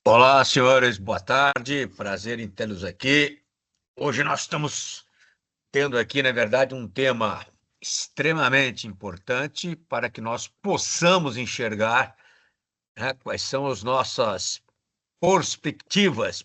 Olá, senhores, boa tarde, prazer em tê-los aqui. Hoje nós estamos tendo aqui, na verdade, um tema extremamente importante para que nós possamos enxergar, né, quais são as nossas prospectivas,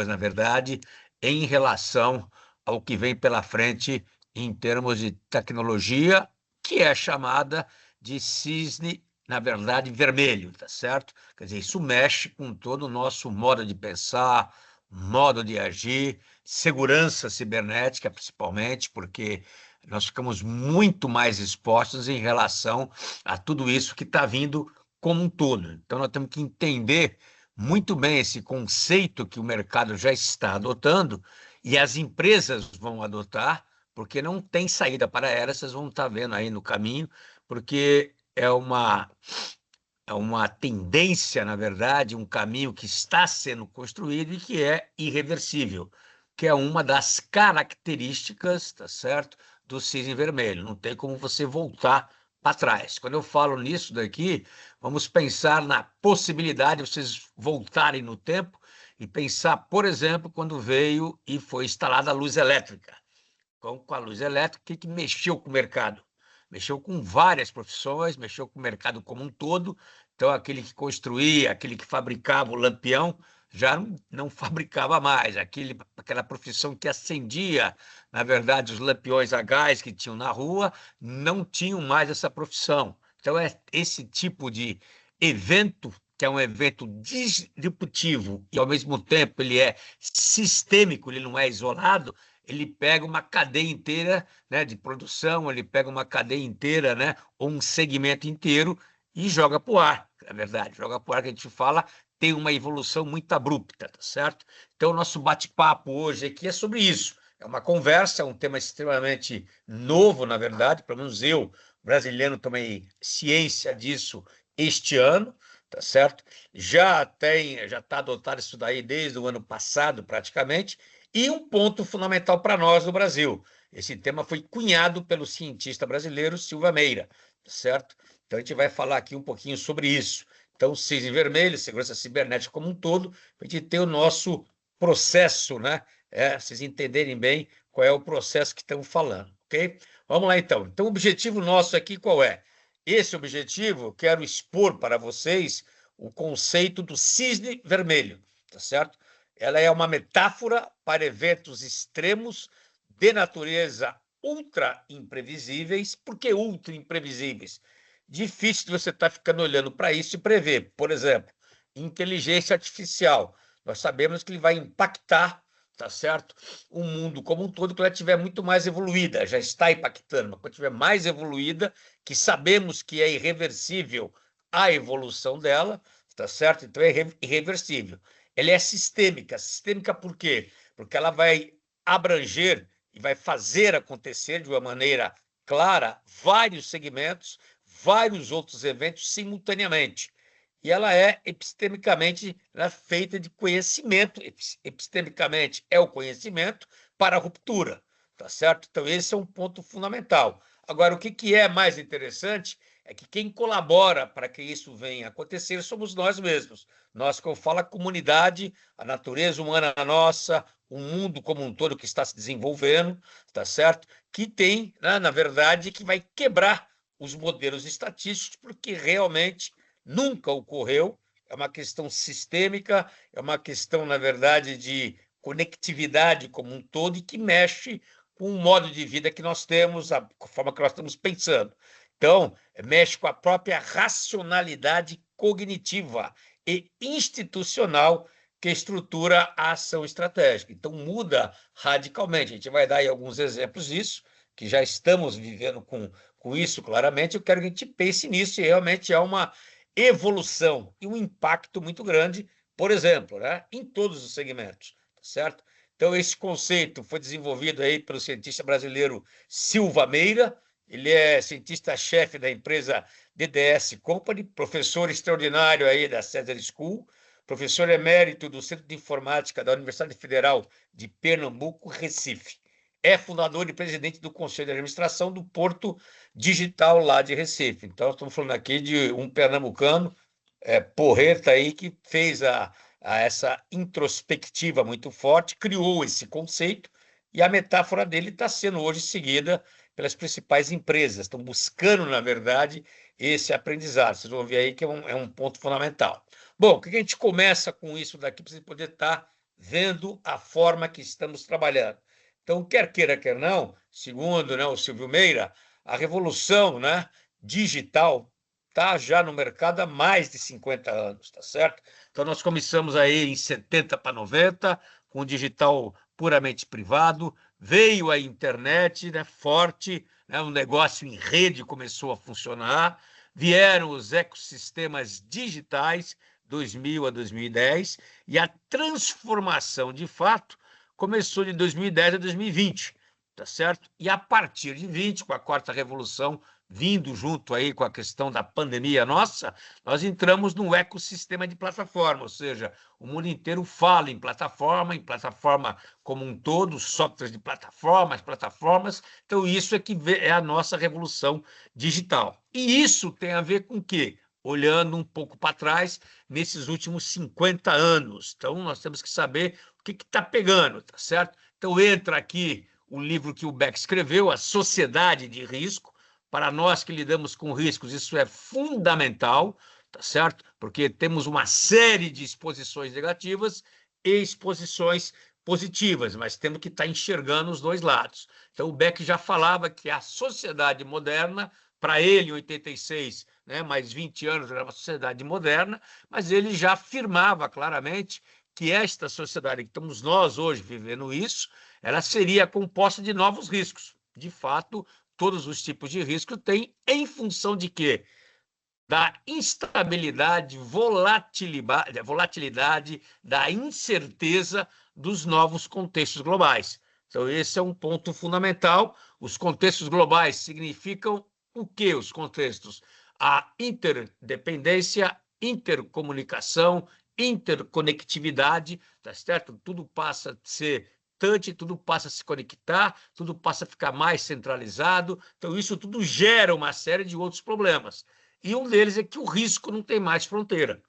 na verdade, em relação ao que vem pela frente em termos de tecnologia, que é chamada de cisne, na verdade, vermelho, tá certo? Quer dizer, isso mexe com todo o nosso modo de pensar, modo de agir, segurança cibernética, principalmente, porque nós ficamos muito mais expostos em relação a tudo isso que está vindo como um todo. Então, nós temos que entender muito bem esse conceito que o mercado já está adotando e as empresas vão adotar, porque não tem saída para elas, vocês vão estar vendo aí no caminho, porque é uma tendência, na verdade, um caminho que está sendo construído e que é irreversível, que é uma das características, tá certo, do cisne vermelho. Não tem como você voltar para trás. Quando eu falo nisso daqui, vamos pensar na possibilidade de vocês voltarem no tempo e pensar, por exemplo, quando veio e foi instalada a luz elétrica. Com a luz elétrica, o que mexeu com o mercado? Mexeu com várias profissões, mexeu com o mercado como um todo. Então, aquele que construía, aquele que fabricava o lampião, já não fabricava mais. Aquela profissão que acendia, na verdade, os lampiões a gás que tinham na rua, não tinham mais essa profissão. Então, é esse tipo de evento, que é um evento disruptivo e, ao mesmo tempo, ele é sistêmico, ele não é isolado, ele pega uma cadeia inteira, né, de produção, ele pega uma cadeia inteira, né, ou um segmento inteiro e joga para o ar, na verdade. Joga para o ar, que a gente fala, tem uma evolução muito abrupta, tá certo? Então, o nosso bate-papo hoje aqui é sobre isso. É uma conversa, é um tema extremamente novo, na verdade, pelo menos eu, brasileiro, tomei ciência disso este ano, tá certo? Já está adotado isso daí desde o ano passado, praticamente, e um ponto fundamental para nós no Brasil. Esse tema foi cunhado pelo cientista brasileiro Silva Meira, certo? Então a gente vai falar aqui um pouquinho sobre isso. Então, cisne vermelho, segurança cibernética como um todo, para a gente ter o nosso processo, né? Vocês entenderem bem qual é o processo que estamos falando, ok? Vamos lá então. Então, o objetivo nosso aqui qual é? Esse objetivo, eu quero expor para vocês o conceito do cisne vermelho, tá certo? Ela é uma metáfora para eventos extremos de natureza ultra imprevisíveis. Por que ultra imprevisíveis? Difícil de você estar ficando olhando para isso e prever. Por exemplo, inteligência artificial. Nós sabemos que ele vai impactar, tá certo? O mundo como um todo, quando ela estiver muito mais evoluída. Já está impactando, mas quando estiver mais evoluída, que sabemos que é irreversível a evolução dela, tá certo? Então é irreversível. Ela é sistêmica. Sistêmica por quê? Porque ela vai abranger e vai fazer acontecer de uma maneira clara vários segmentos, vários outros eventos simultaneamente. E ela é epistemicamente, ela é feita de conhecimento. Epistemicamente é o conhecimento para a ruptura, tá certo? Então, esse é um ponto fundamental. Agora, o que é mais interessante é que quem colabora para que isso venha a acontecer somos nós mesmos. Nós, que eu falo, a comunidade, a natureza humana nossa, o mundo como um todo que está se desenvolvendo, tá certo? Que tem, né, na verdade, que vai quebrar os modelos estatísticos, porque realmente nunca ocorreu. É uma questão sistêmica, é uma questão, na verdade, de conectividade como um todo e que mexe com o modo de vida que nós temos, a forma que nós estamos pensando. Então, mexe com a própria racionalidade cognitiva e institucional que estrutura a ação estratégica. Então, muda radicalmente. A gente vai dar aí alguns exemplos disso, que já estamos vivendo com isso claramente. Eu quero que a gente pense nisso e realmente há uma evolução e um impacto muito grande, por exemplo, né, em todos os segmentos, certo? Então, esse conceito foi desenvolvido aí pelo cientista brasileiro Silva Meira. Ele é cientista-chefe da empresa DDS Company, professor extraordinário aí da Cesar School, professor emérito do Centro de Informática da Universidade Federal de Pernambuco, Recife. É fundador e presidente do Conselho de Administração do Porto Digital lá de Recife. Então, estamos falando aqui de um pernambucano, porreta aí, que fez a essa introspectiva muito forte, criou esse conceito, e a metáfora dele está sendo hoje seguida pelas principais empresas, estão buscando, na verdade, esse aprendizado. Vocês vão ver aí que é um ponto fundamental. Bom, o que a gente começa com isso daqui para você poder estar vendo a forma que estamos trabalhando? Então, quer queira, quer não, segundo, né, o Silvio Meira, a revolução, né, digital está já no mercado há mais de 50 anos, tá certo? Então, nós começamos aí em 70 para 90, com o digital puramente privado, veio a internet, né, forte, né, o negócio em rede começou a funcionar, vieram os ecossistemas digitais, 2000 a 2010, e a transformação, de fato, começou de 2010 a 2020, tá certo? E a partir de 20, com a quarta revolução, vindo junto aí com a questão da pandemia nossa, nós entramos num ecossistema de plataforma, ou seja, o mundo inteiro fala em plataforma como um todo, softwares de plataformas. Então, isso é que é a nossa revolução digital. E isso tem a ver com o quê? Olhando um pouco para trás, nesses últimos 50 anos. Então, nós temos que saber o que está pegando, tá certo? Então, entra aqui o livro que o Beck escreveu, A Sociedade de Risco. Para nós que lidamos com riscos, isso é fundamental, tá certo? Porque temos uma série de exposições negativas e exposições positivas, mas temos que estar enxergando os dois lados. Então, o Beck já falava que a sociedade moderna, para ele, em 86, né, mais 20 anos, era uma sociedade moderna, mas ele já afirmava claramente que esta sociedade que estamos nós hoje vivendo isso, ela seria composta de novos riscos. De fato, todos os tipos de risco têm em função de quê? Da instabilidade, volatilidade, da incerteza dos novos contextos globais. Então, esse é um ponto fundamental. Os contextos globais significam o quê? Os contextos? A interdependência, intercomunicação, interconectividade, tá certo? Tudo passa a ser touch, tudo passa a se conectar, tudo passa a ficar mais centralizado. Então, isso tudo gera uma série de outros problemas. E um deles é que o risco não tem mais fronteira.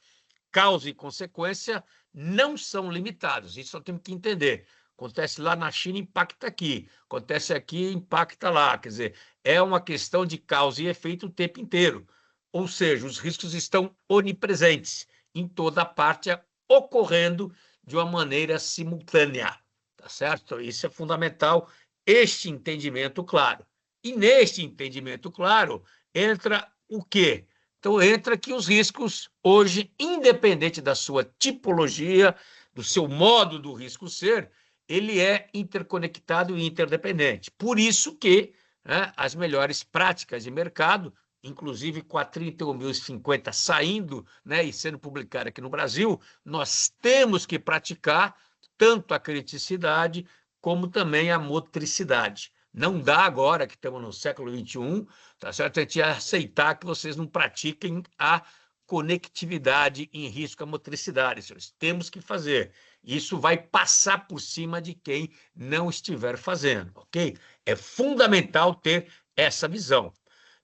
Causa e consequência não são limitados. Isso nós temos que entender. Acontece lá na China, impacta aqui. Acontece aqui, impacta lá. Quer dizer, é uma questão de causa e efeito o tempo inteiro. Ou seja, os riscos estão onipresentes, em toda parte, ocorrendo de uma maneira simultânea. Tá certo? Isso é fundamental, este entendimento claro. E neste entendimento claro, entra o quê? Então, entra que os riscos, hoje, independente da sua tipologia, do seu modo do risco ser, ele é interconectado e interdependente. Por isso que, né, as melhores práticas de mercado, inclusive com a 31.050 saindo, né, e sendo publicada aqui no Brasil, nós temos que praticar tanto a criticidade como também a motricidade. Não dá agora, que estamos no século XXI, tá certo? A gente aceitar que vocês não pratiquem a conectividade em risco à motricidade, senhores. Temos que fazer. Isso vai passar por cima de quem não estiver fazendo, ok? É fundamental ter essa visão.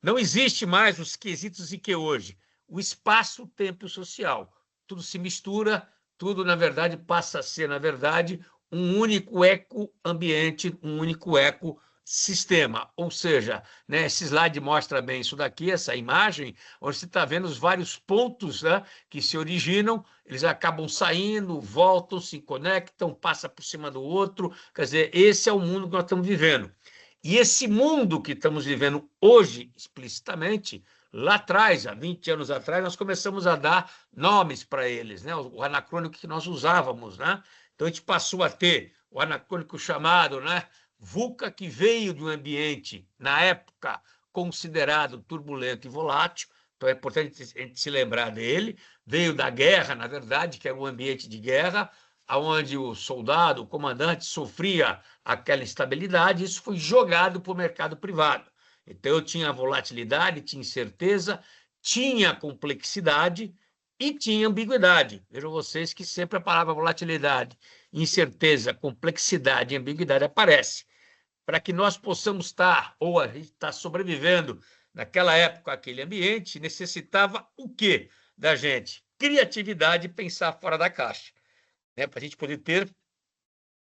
Não existe mais os quesitos e que hoje. O espaço, o tempo e o social. Tudo se mistura, tudo, na verdade, passa a ser, na verdade, um único eco-ambiente, um único ecossistema. Ou seja, né, esse slide mostra bem isso daqui, essa imagem, onde você está vendo os vários pontos, né, que se originam, eles acabam saindo, voltam, se conectam, passa por cima do outro. Quer dizer, esse é o mundo que nós estamos vivendo. E esse mundo que estamos vivendo hoje, explicitamente, lá atrás, há 20 anos atrás, nós começamos a dar nomes para eles, né? O anacrônico que nós usávamos, né? Então, a gente passou a ter o anacrônico chamado, né, VUCA, que veio de um ambiente, na época, considerado turbulento e volátil. Então, é importante a gente se lembrar dele. Veio da guerra, na verdade, que era um ambiente de guerra, onde o soldado, o comandante, sofria aquela instabilidade. Isso foi jogado para o mercado privado. Então, eu tinha volatilidade, tinha incerteza, tinha complexidade e tinha ambiguidade. Vejam vocês que sempre a palavra volatilidade, incerteza, complexidade e ambiguidade aparece. Para que nós possamos estar, ou a gente está sobrevivendo naquela época, aquele ambiente, necessitava o quê da gente? Criatividade e pensar fora da caixa. né, para a gente poder ter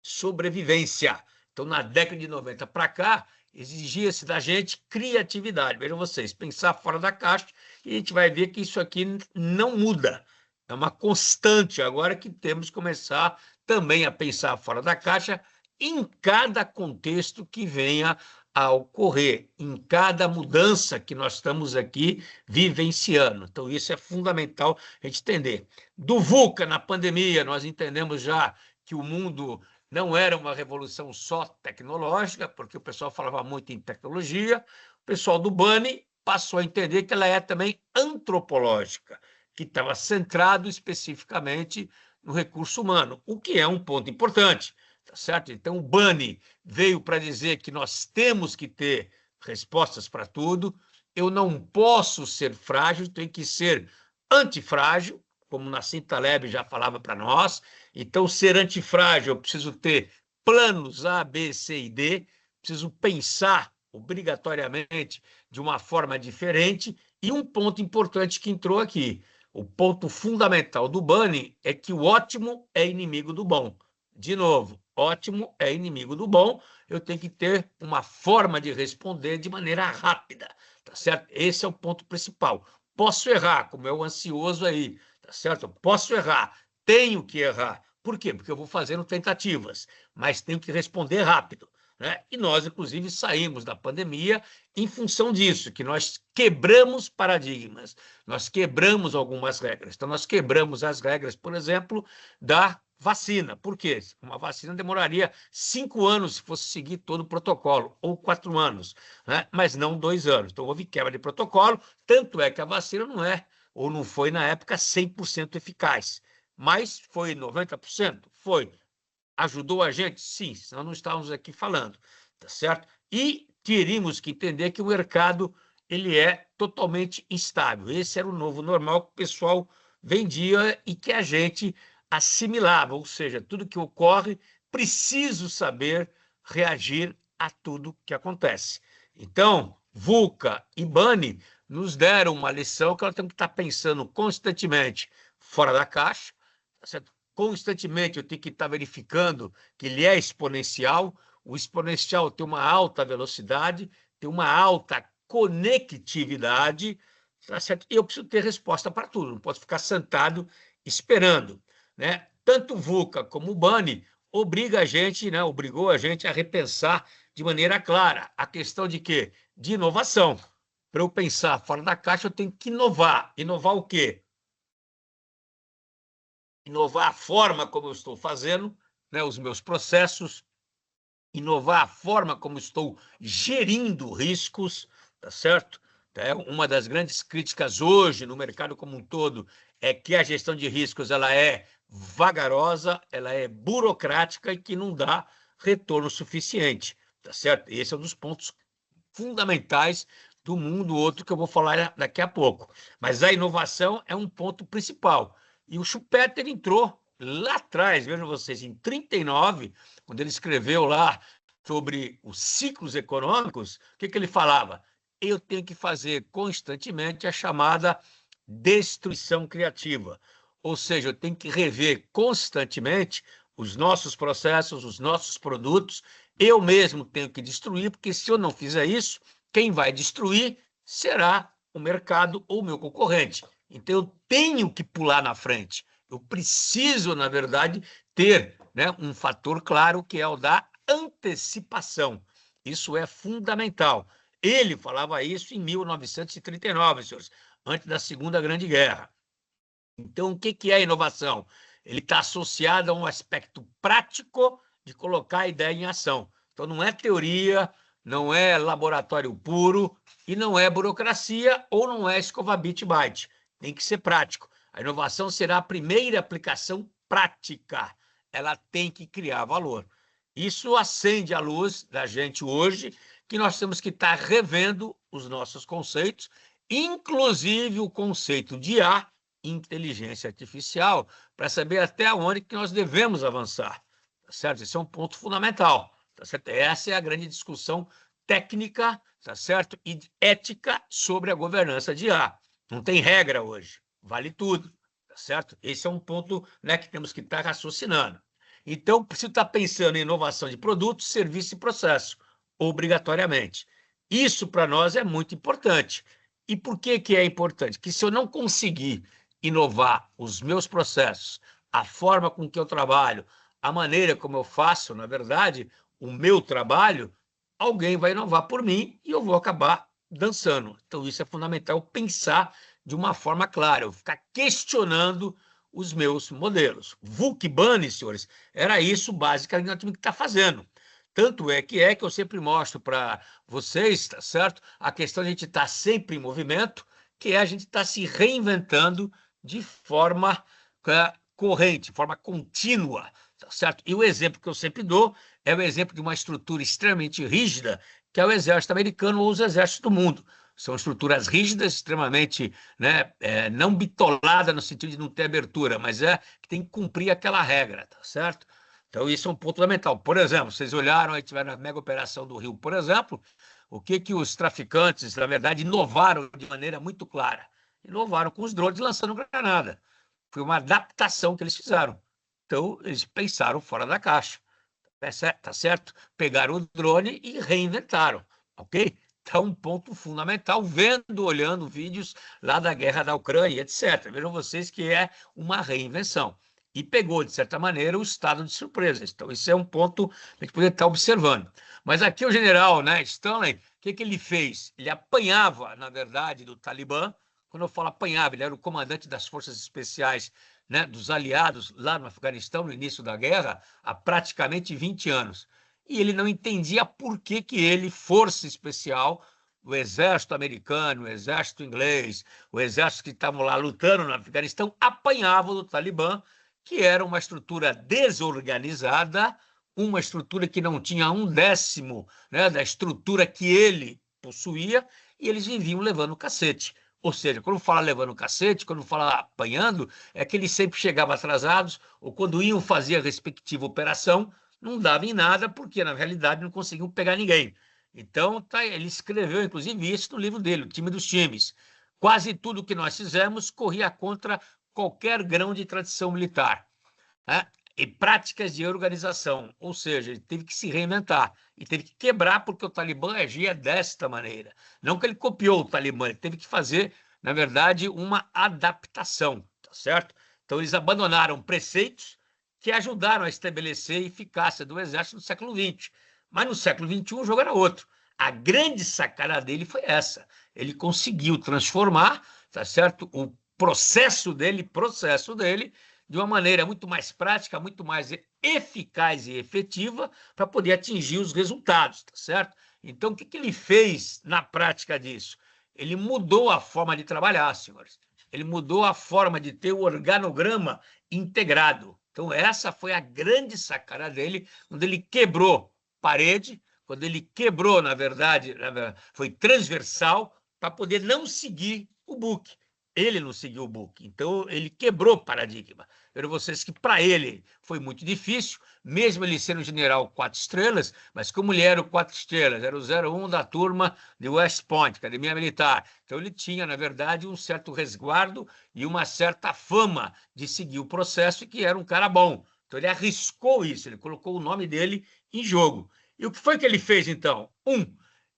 sobrevivência. Então, na década de 90 para cá, exigia-se da gente criatividade. Vejam vocês, pensar fora da caixa, e a gente vai ver que isso aqui não muda. É uma constante agora que temos que começar também a pensar fora da caixa em cada contexto que venha a ocorrer, em cada mudança que nós estamos aqui vivenciando. Então, isso é fundamental a gente entender. Do VUCA, na pandemia, nós entendemos já que o mundo não era uma revolução só tecnológica, porque o pessoal falava muito em tecnologia. O pessoal do BANI passou a entender que ela é também antropológica, que estava centrado especificamente no recurso humano, o que é um ponto importante, tá certo? Então, o BANI veio para dizer que nós temos que ter respostas para tudo, eu não posso ser frágil, tenho que ser antifrágil, como Nassim Taleb já falava para nós. Então, ser antifrágil, eu preciso ter planos A, B, C e D, preciso pensar obrigatoriamente de uma forma diferente. E um ponto importante que entrou aqui, o ponto fundamental do BANI é que o ótimo é inimigo do bom. De novo, ótimo é inimigo do bom, eu tenho que ter uma forma de responder de maneira rápida, tá certo? Esse é o ponto principal. Posso errar, como é o ansioso aí, tá certo? Eu posso errar, tenho que errar. Por quê? Porque eu vou fazendo tentativas, mas tenho que responder rápido, né? E nós, inclusive, saímos da pandemia em função disso, que nós quebramos paradigmas, nós quebramos algumas regras. Então, nós quebramos as regras, por exemplo, da vacina. Por quê? Uma vacina demoraria 5 anos se fosse seguir todo o protocolo, ou 4 anos, né? Mas não 2 anos. Então, houve quebra de protocolo, tanto é que a vacina não é, ou não foi, na época, 100% eficaz. Mas foi 90%? Foi. Ajudou a gente? Sim, senão não estávamos aqui falando, tá certo? E teríamos que entender que o mercado ele é totalmente instável. Esse era o novo normal que o pessoal vendia e que a gente assimilava, ou seja, tudo que ocorre, preciso saber reagir a tudo que acontece. Então, VUCA e BANI nos deram uma lição que nós temos que estar pensando constantemente fora da caixa, tá certo? Constantemente eu tenho que estar verificando que ele é exponencial. O exponencial tem uma alta velocidade, tem uma alta conectividade, tá certo? E eu preciso ter resposta para tudo, não posso ficar sentado esperando, né? Tanto o VUCA como o BANI obriga a gente, né, obrigou a gente a repensar de maneira clara a questão de quê? De inovação. Para eu pensar fora da caixa, eu tenho que inovar. Inovar o quê? Inovar a forma como eu estou fazendo, né, os meus processos, inovar a forma como estou gerindo riscos, tá certo? É uma das grandes críticas hoje no mercado como um todo é que a gestão de riscos ela é vagarosa, ela é burocrática e que não dá retorno suficiente, tá certo? Esse é um dos pontos fundamentais do mundo, outro que eu vou falar daqui a pouco. Mas a inovação é um ponto principal. E o Schumpeter entrou lá atrás, vejam vocês, em 39, quando ele escreveu lá sobre os ciclos econômicos, o que ele falava? Eu tenho que fazer constantemente a chamada destruição criativa. Ou seja, eu tenho que rever constantemente os nossos processos, os nossos produtos. Eu mesmo tenho que destruir, porque se eu não fizer isso, quem vai destruir será o mercado ou o meu concorrente. Então, eu tenho que pular na frente. Eu preciso, na verdade, ter, né, um fator claro que é o da antecipação. Isso é fundamental. Ele falava isso em 1939, senhores, antes da Segunda Grande Guerra. Então, o que é inovação? Ele está associado a um aspecto prático de colocar a ideia em ação. Então, não é teoria, não é laboratório puro e não é burocracia ou não é escova bit-byte. Tem que ser prático. A inovação será a primeira aplicação prática. Ela tem que criar valor. Isso acende a luz da gente hoje, que nós temos que estar revendo os nossos conceitos, inclusive o conceito de IA, inteligência artificial, para saber até onde que nós devemos avançar, tá certo? Esse é um ponto fundamental, tá certo? Essa é a grande discussão técnica, tá certo? E ética sobre a governança de IA. Não tem regra hoje, vale tudo, tá tá certo? Esse é um ponto, né, que temos que estar raciocinando. Então, se está pensando em inovação de produto, serviço e processo, obrigatoriamente. Isso para nós é muito importante. E por que que é importante? Que se eu não conseguir inovar os meus processos, a forma com que eu trabalho, a maneira como eu faço, na verdade, o meu trabalho, alguém vai inovar por mim e eu vou acabar dançando. Então, isso é fundamental, pensar de uma forma clara, eu ficar questionando os meus modelos. VUC Bunny, senhores, era isso basicamente que nós tínhamos que estar fazendo. Tanto é que eu sempre mostro para vocês, tá certo? A questão de a gente estar sempre em movimento, que é a gente estar se reinventando de forma corrente, de forma contínua, tá certo? E o exemplo que eu sempre dou é o exemplo de uma estrutura extremamente rígida, que é o exército americano ou os exércitos do mundo. São estruturas rígidas, extremamente, né, não bitolada no sentido de não ter abertura, mas que tem que cumprir aquela regra, tá certo? Então, isso é um ponto fundamental. Por exemplo, vocês olharam, aí tiveram a mega operação do Rio, por exemplo, o que os traficantes, na verdade, inovaram de maneira muito clara? Inovaram com os drones lançando granada. Foi uma adaptação que eles fizeram. Então, eles pensaram fora da caixa. Tá certo? Pegaram o drone e reinventaram, ok? Então, um ponto fundamental, olhando vídeos lá da guerra da Ucrânia, etc. Vejam vocês que é uma reinvenção. E pegou, de certa maneira, o estado de surpresa. Então, isso é um ponto que a gente poderia estar observando. Mas aqui o general, né, Stanley, o que ele fez? Ele apanhava, na verdade, do Talibã. Quando eu falo apanhava, ele era o comandante das forças especiais, né, dos aliados lá no Afeganistão, no início da guerra, há praticamente 20 anos. E ele não entendia por que que ele, força especial, o exército americano, o exército inglês, o exército que estavam lá lutando no Afeganistão, apanhavam do Talibã, que era uma estrutura desorganizada, uma estrutura que não tinha 1/10, né, da estrutura que ele possuía, e eles viviam levando cacete. Ou seja, quando fala levando cacete, quando fala apanhando, é que eles sempre chegavam atrasados, ou quando iam fazer a respectiva operação, não dava em nada, porque na realidade não conseguiam pegar ninguém. Então, ele escreveu, inclusive, isso no livro dele, O Time dos Times. Quase tudo que nós fizemos corria contra qualquer grão de tradição militar, né? E práticas de organização, ou seja, ele teve que se reinventar e teve que quebrar, porque o Talibã agia desta maneira. Não que ele copiou o Talibã, ele teve que fazer, na verdade, uma adaptação, tá certo? Então, eles abandonaram preceitos que ajudaram a estabelecer a eficácia do exército no século XX. Mas no século XXI o jogo era outro. A grande sacada dele foi essa. Ele conseguiu transformar, tá certo, o processo dele, de uma maneira muito mais prática, muito mais eficaz e efetiva para poder atingir os resultados, tá certo? Então, o que que ele fez na prática disso? Ele mudou a forma de trabalhar, senhores. Ele mudou a forma de ter o organograma integrado. Então, essa foi a grande sacada dele, quando ele quebrou parede, quando ele quebrou, na verdade, foi transversal para poder não seguir o book. Ele não seguiu o book, então ele quebrou paradigma. Viram vocês que para ele foi muito difícil, mesmo ele sendo general 4 estrelas, mas como ele era o 4 estrelas, era o 01 da turma de West Point, Academia Militar. Então ele tinha, na verdade, um certo resguardo e uma certa fama de seguir o processo e que era um cara bom. Então ele arriscou isso, ele colocou o nome dele em jogo. E o que foi que ele fez, então?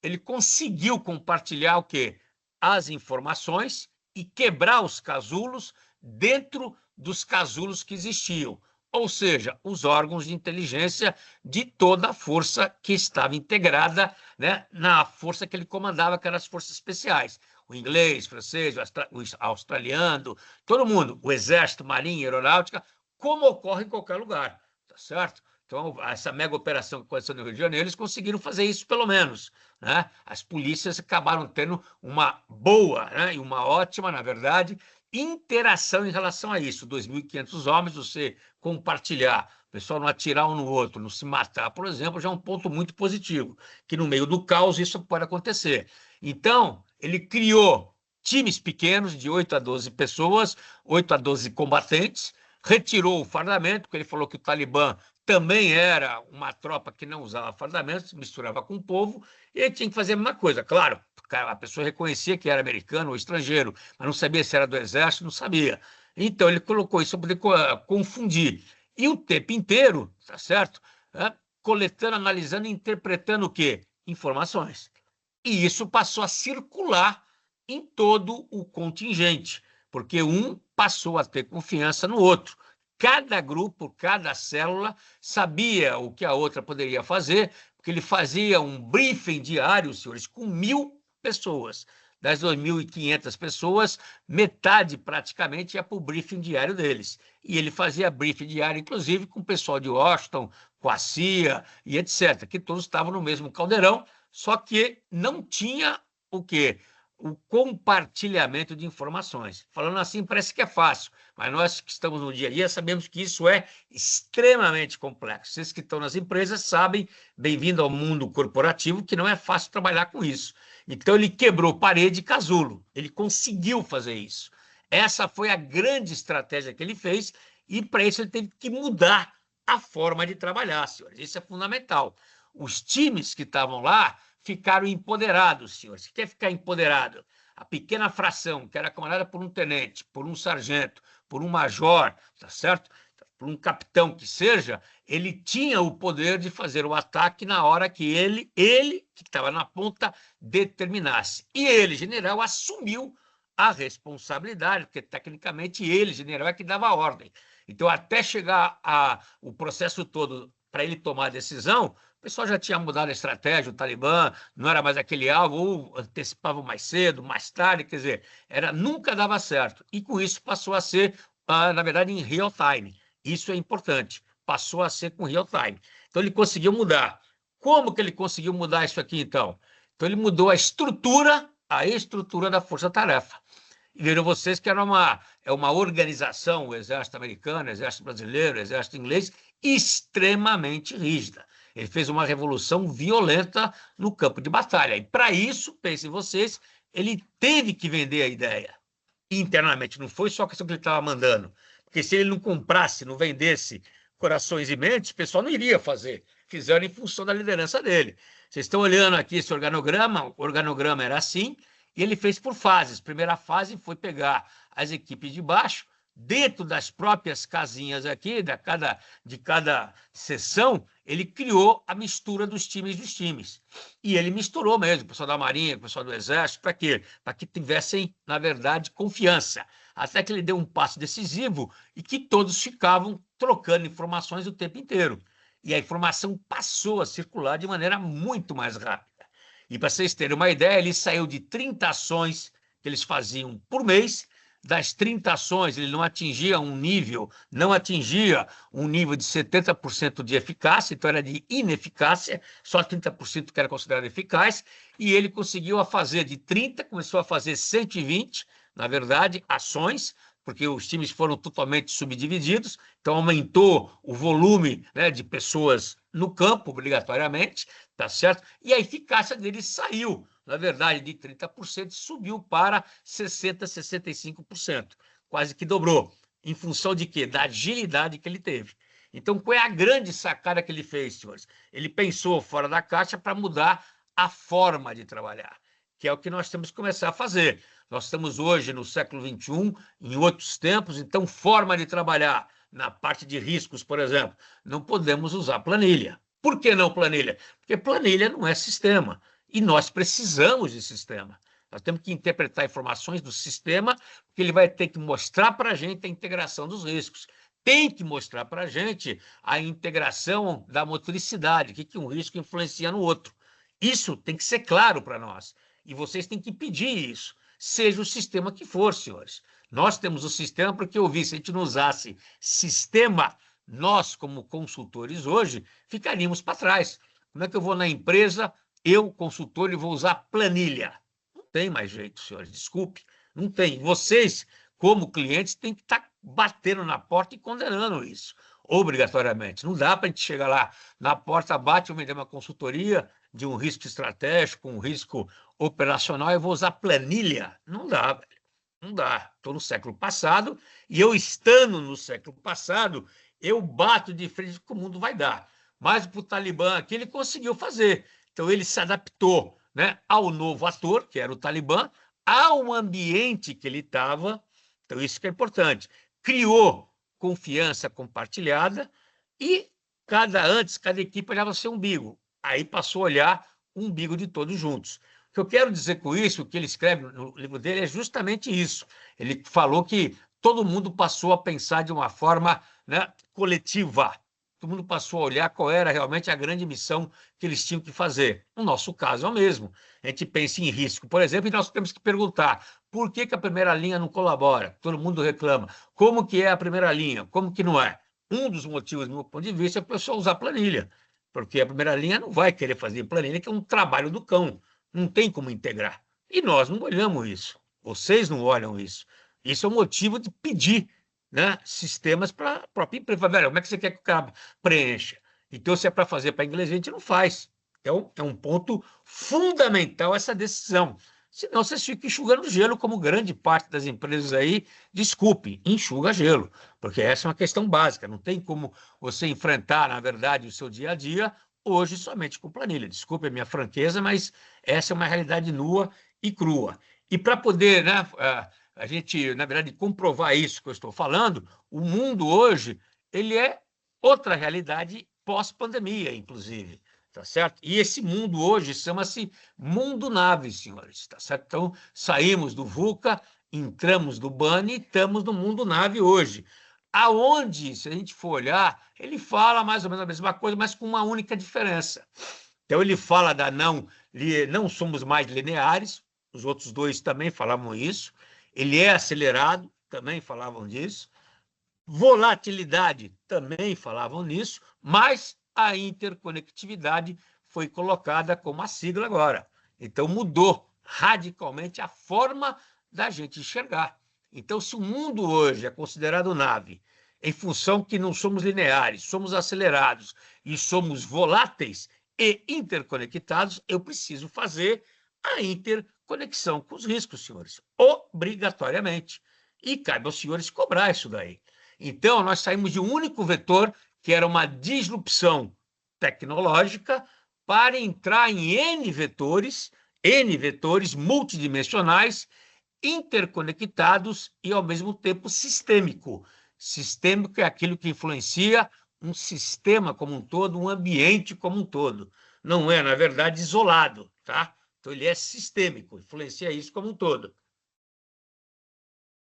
Ele conseguiu compartilhar o quê? As informações e quebrar os casulos dentro dos casulos que existiam, ou seja, os órgãos de inteligência de toda a força que estava integrada, né, na força que ele comandava, que eram as forças especiais. O inglês, o francês, o australiano, todo mundo, o exército, marinha, aeronáutica, como ocorre em qualquer lugar, tá certo? Então, essa mega operação que aconteceu no Rio de Janeiro, eles conseguiram fazer isso pelo menos, né? As polícias acabaram tendo uma boa, né, e uma ótima, na verdade, interação em relação a isso. 2.500 homens, você compartilhar, o pessoal não atirar um no outro, não se matar, por exemplo, já é um ponto muito positivo, que no meio do caos isso pode acontecer. Então, ele criou times pequenos, de 8 a 12 pessoas, 8 a 12 combatentes, retirou o fardamento, porque ele falou que o Talibã também era uma tropa que não usava fardamento, se misturava com o povo, e ele tinha que fazer a mesma coisa. Claro, a pessoa reconhecia que era americano ou estrangeiro, mas não sabia se era do exército, não sabia. Então, ele colocou isso para poder confundir. E o tempo inteiro, tá certo? Coletando, analisando e interpretando o quê? Informações. E isso passou a circular em todo o contingente, porque um passou a ter confiança no outro. Cada grupo, cada célula sabia o que a outra poderia fazer, porque ele fazia um briefing diário, senhores, com 1.000 pessoas. Das 2.500 pessoas, metade praticamente ia para o briefing diário deles. E ele fazia briefing diário, inclusive, com o pessoal de Washington, com a CIA e etc., que todos estavam no mesmo caldeirão, só que não tinha o quê? O compartilhamento de informações. Falando assim, parece que é fácil, mas nós que estamos no dia a dia sabemos que isso é extremamente complexo. Vocês que estão nas empresas sabem, bem-vindo ao mundo corporativo, que não é fácil trabalhar com isso. Então, ele quebrou parede e casulo. Ele conseguiu fazer isso. Essa foi a grande estratégia que ele fez, e para isso ele teve que mudar a forma de trabalhar, senhores. Isso é fundamental. Os times que estavam lá ficaram empoderados, senhores. O que é ficar empoderado? A pequena fração, que era comandada por um tenente, por um sargento, por um major, tá certo? Por um capitão que seja, ele tinha o poder de fazer o ataque na hora que ele que estava na ponta, determinasse. E ele, general, assumiu a responsabilidade, porque tecnicamente ele, general, é que dava a ordem. Então, até chegar o processo todo para ele tomar a decisão, o pessoal já tinha mudado a estratégia, o Talibã não era mais aquele alvo, ou antecipava mais cedo, mais tarde, quer dizer, nunca dava certo. E com isso passou a ser, na verdade, em real time. Isso é importante. Passou a ser com real time. Então, ele conseguiu mudar. Como que ele conseguiu mudar isso aqui, então? Então, ele mudou a estrutura da força-tarefa. E viram vocês que era uma organização, o Exército Americano, o Exército Brasileiro, o Exército Inglês, extremamente rígida. Ele fez uma revolução violenta no campo de batalha. E, para isso, pensem vocês, ele teve que vender a ideia internamente. Não foi só a questão que ele estava mandando. Porque se ele não comprasse, não vendesse corações e mentes, o pessoal não iria fazer. Fizeram em função da liderança dele. Vocês estão olhando aqui esse organograma, o organograma era assim, e ele fez por fases. Primeira fase foi pegar as equipes de baixo, dentro das próprias casinhas aqui, de cada seção, ele criou a mistura dos times. E ele misturou mesmo, o pessoal da Marinha, o pessoal do Exército, para quê? Para que tivessem, na verdade, confiança. Até que ele deu um passo decisivo e que todos ficavam trocando informações o tempo inteiro. E a informação passou a circular de maneira muito mais rápida. E para vocês terem uma ideia, ele saiu de 30 ações que eles faziam por mês. Das 30 ações, ele não atingia um nível de 70% de eficácia, então era de ineficácia, só 30% que era considerado eficaz, e ele conseguiu fazer de 30, começou a fazer 120, na verdade, ações, porque os times foram totalmente subdivididos, então aumentou o volume, né, de pessoas no campo, obrigatoriamente, tá certo? E a eficácia dele saiu, na verdade, de 30%, subiu para 60%, 65%, quase que dobrou, em função de quê? Da agilidade que ele teve. Então, qual é a grande sacada que ele fez, senhores? Ele pensou fora da caixa para mudar a forma de trabalhar, que é o que nós temos que começar a fazer. Nós estamos hoje no século XXI, em outros tempos, então, forma de trabalhar na parte de riscos, por exemplo, não podemos usar planilha. Por que não planilha? Porque planilha não é sistema. E nós precisamos de sistema. Nós temos que interpretar informações do sistema, porque ele vai ter que mostrar para a gente a integração dos riscos. Tem que mostrar para a gente a integração da motoricidade, o que um risco influencia no outro. Isso tem que ser claro para nós. E vocês têm que pedir isso, seja o sistema que for, senhores. Nós temos o sistema porque eu vi, se a gente não usasse sistema, nós, como consultores hoje, ficaríamos para trás. Como é que eu vou na empresa, eu, consultor, e vou usar planilha? Não tem mais jeito, senhores, desculpe, não tem. Vocês, como clientes, têm que estar batendo na porta e condenando isso, obrigatoriamente. Não dá para a gente chegar lá na porta, bate, eu vender uma consultoria de um risco estratégico, um risco operacional, eu vou usar planilha. Não dá, velho. Não dá. Estou no século passado, e eu estando no século passado, eu bato de frente com o mundo vai dar. Mas para o Talibã aqui, ele conseguiu fazer. Então, ele se adaptou, né, ao novo ator, que era o Talibã, ao ambiente que ele estava. Então, isso que é importante. criou confiança compartilhada e cada equipe olhava seu umbigo. Aí passou a olhar o umbigo de todos juntos. O que eu quero dizer com isso, o que ele escreve no livro dele, é justamente isso. Ele falou que todo mundo passou a pensar de uma forma, né, coletiva. Todo mundo passou a olhar qual era realmente a grande missão que eles tinham que fazer. No nosso caso é o mesmo. A gente pensa em risco, por exemplo, e nós temos que perguntar por que a primeira linha não colabora? Todo mundo reclama. Como que é a primeira linha? Como que não é? Um dos motivos, do meu ponto de vista, é o pessoal usar planilha, porque a primeira linha não vai querer fazer planilha, que é um trabalho do cão, não tem como integrar. E nós não olhamos isso, vocês não olham isso. Isso é um motivo de pedir, né, sistemas para a própria empresa. Velho, como é que você quer que o cara preencha? Então, se é para fazer para inglês, a gente não faz. Então, é um ponto fundamental essa decisão. Senão, vocês ficam enxugando gelo, como grande parte das empresas aí, desculpe, enxuga gelo, porque essa é uma questão básica. Não tem como você enfrentar, na verdade, o seu dia a dia hoje somente com planilha. Desculpe a minha franqueza, mas essa é uma realidade nua e crua. E para poder, né, a gente, na verdade, comprovar isso que eu estou falando, o mundo hoje ele é outra realidade pós-pandemia, inclusive. Tá certo? E esse mundo hoje chama-se mundo nave, senhores. Tá certo? Então, saímos do VUCA, entramos do BANI e estamos no mundo nave hoje. Aonde, se a gente for olhar, ele fala mais ou menos a mesma coisa, mas com uma única diferença. Então, ele fala da não somos mais lineares, os outros dois também falavam isso. Ele é acelerado, também falavam disso. Volatilidade, também falavam nisso, mas a interconectividade foi colocada como a sigla agora. Então, mudou radicalmente a forma da gente enxergar. Então, se o mundo hoje é considerado nave, em função que não somos lineares, somos acelerados e somos voláteis e interconectados, eu preciso fazer a interconexão com os riscos, senhores, obrigatoriamente. E cabe aos senhores cobrar isso daí. Então, nós saímos de um único vetor, que era uma disrupção tecnológica, para entrar em N vetores multidimensionais, interconectados e, ao mesmo tempo, sistêmico. Sistêmico é aquilo que influencia um sistema como um todo, um ambiente como um todo. Não é, na verdade, isolado, tá? Então, ele é sistêmico, influencia isso como um todo.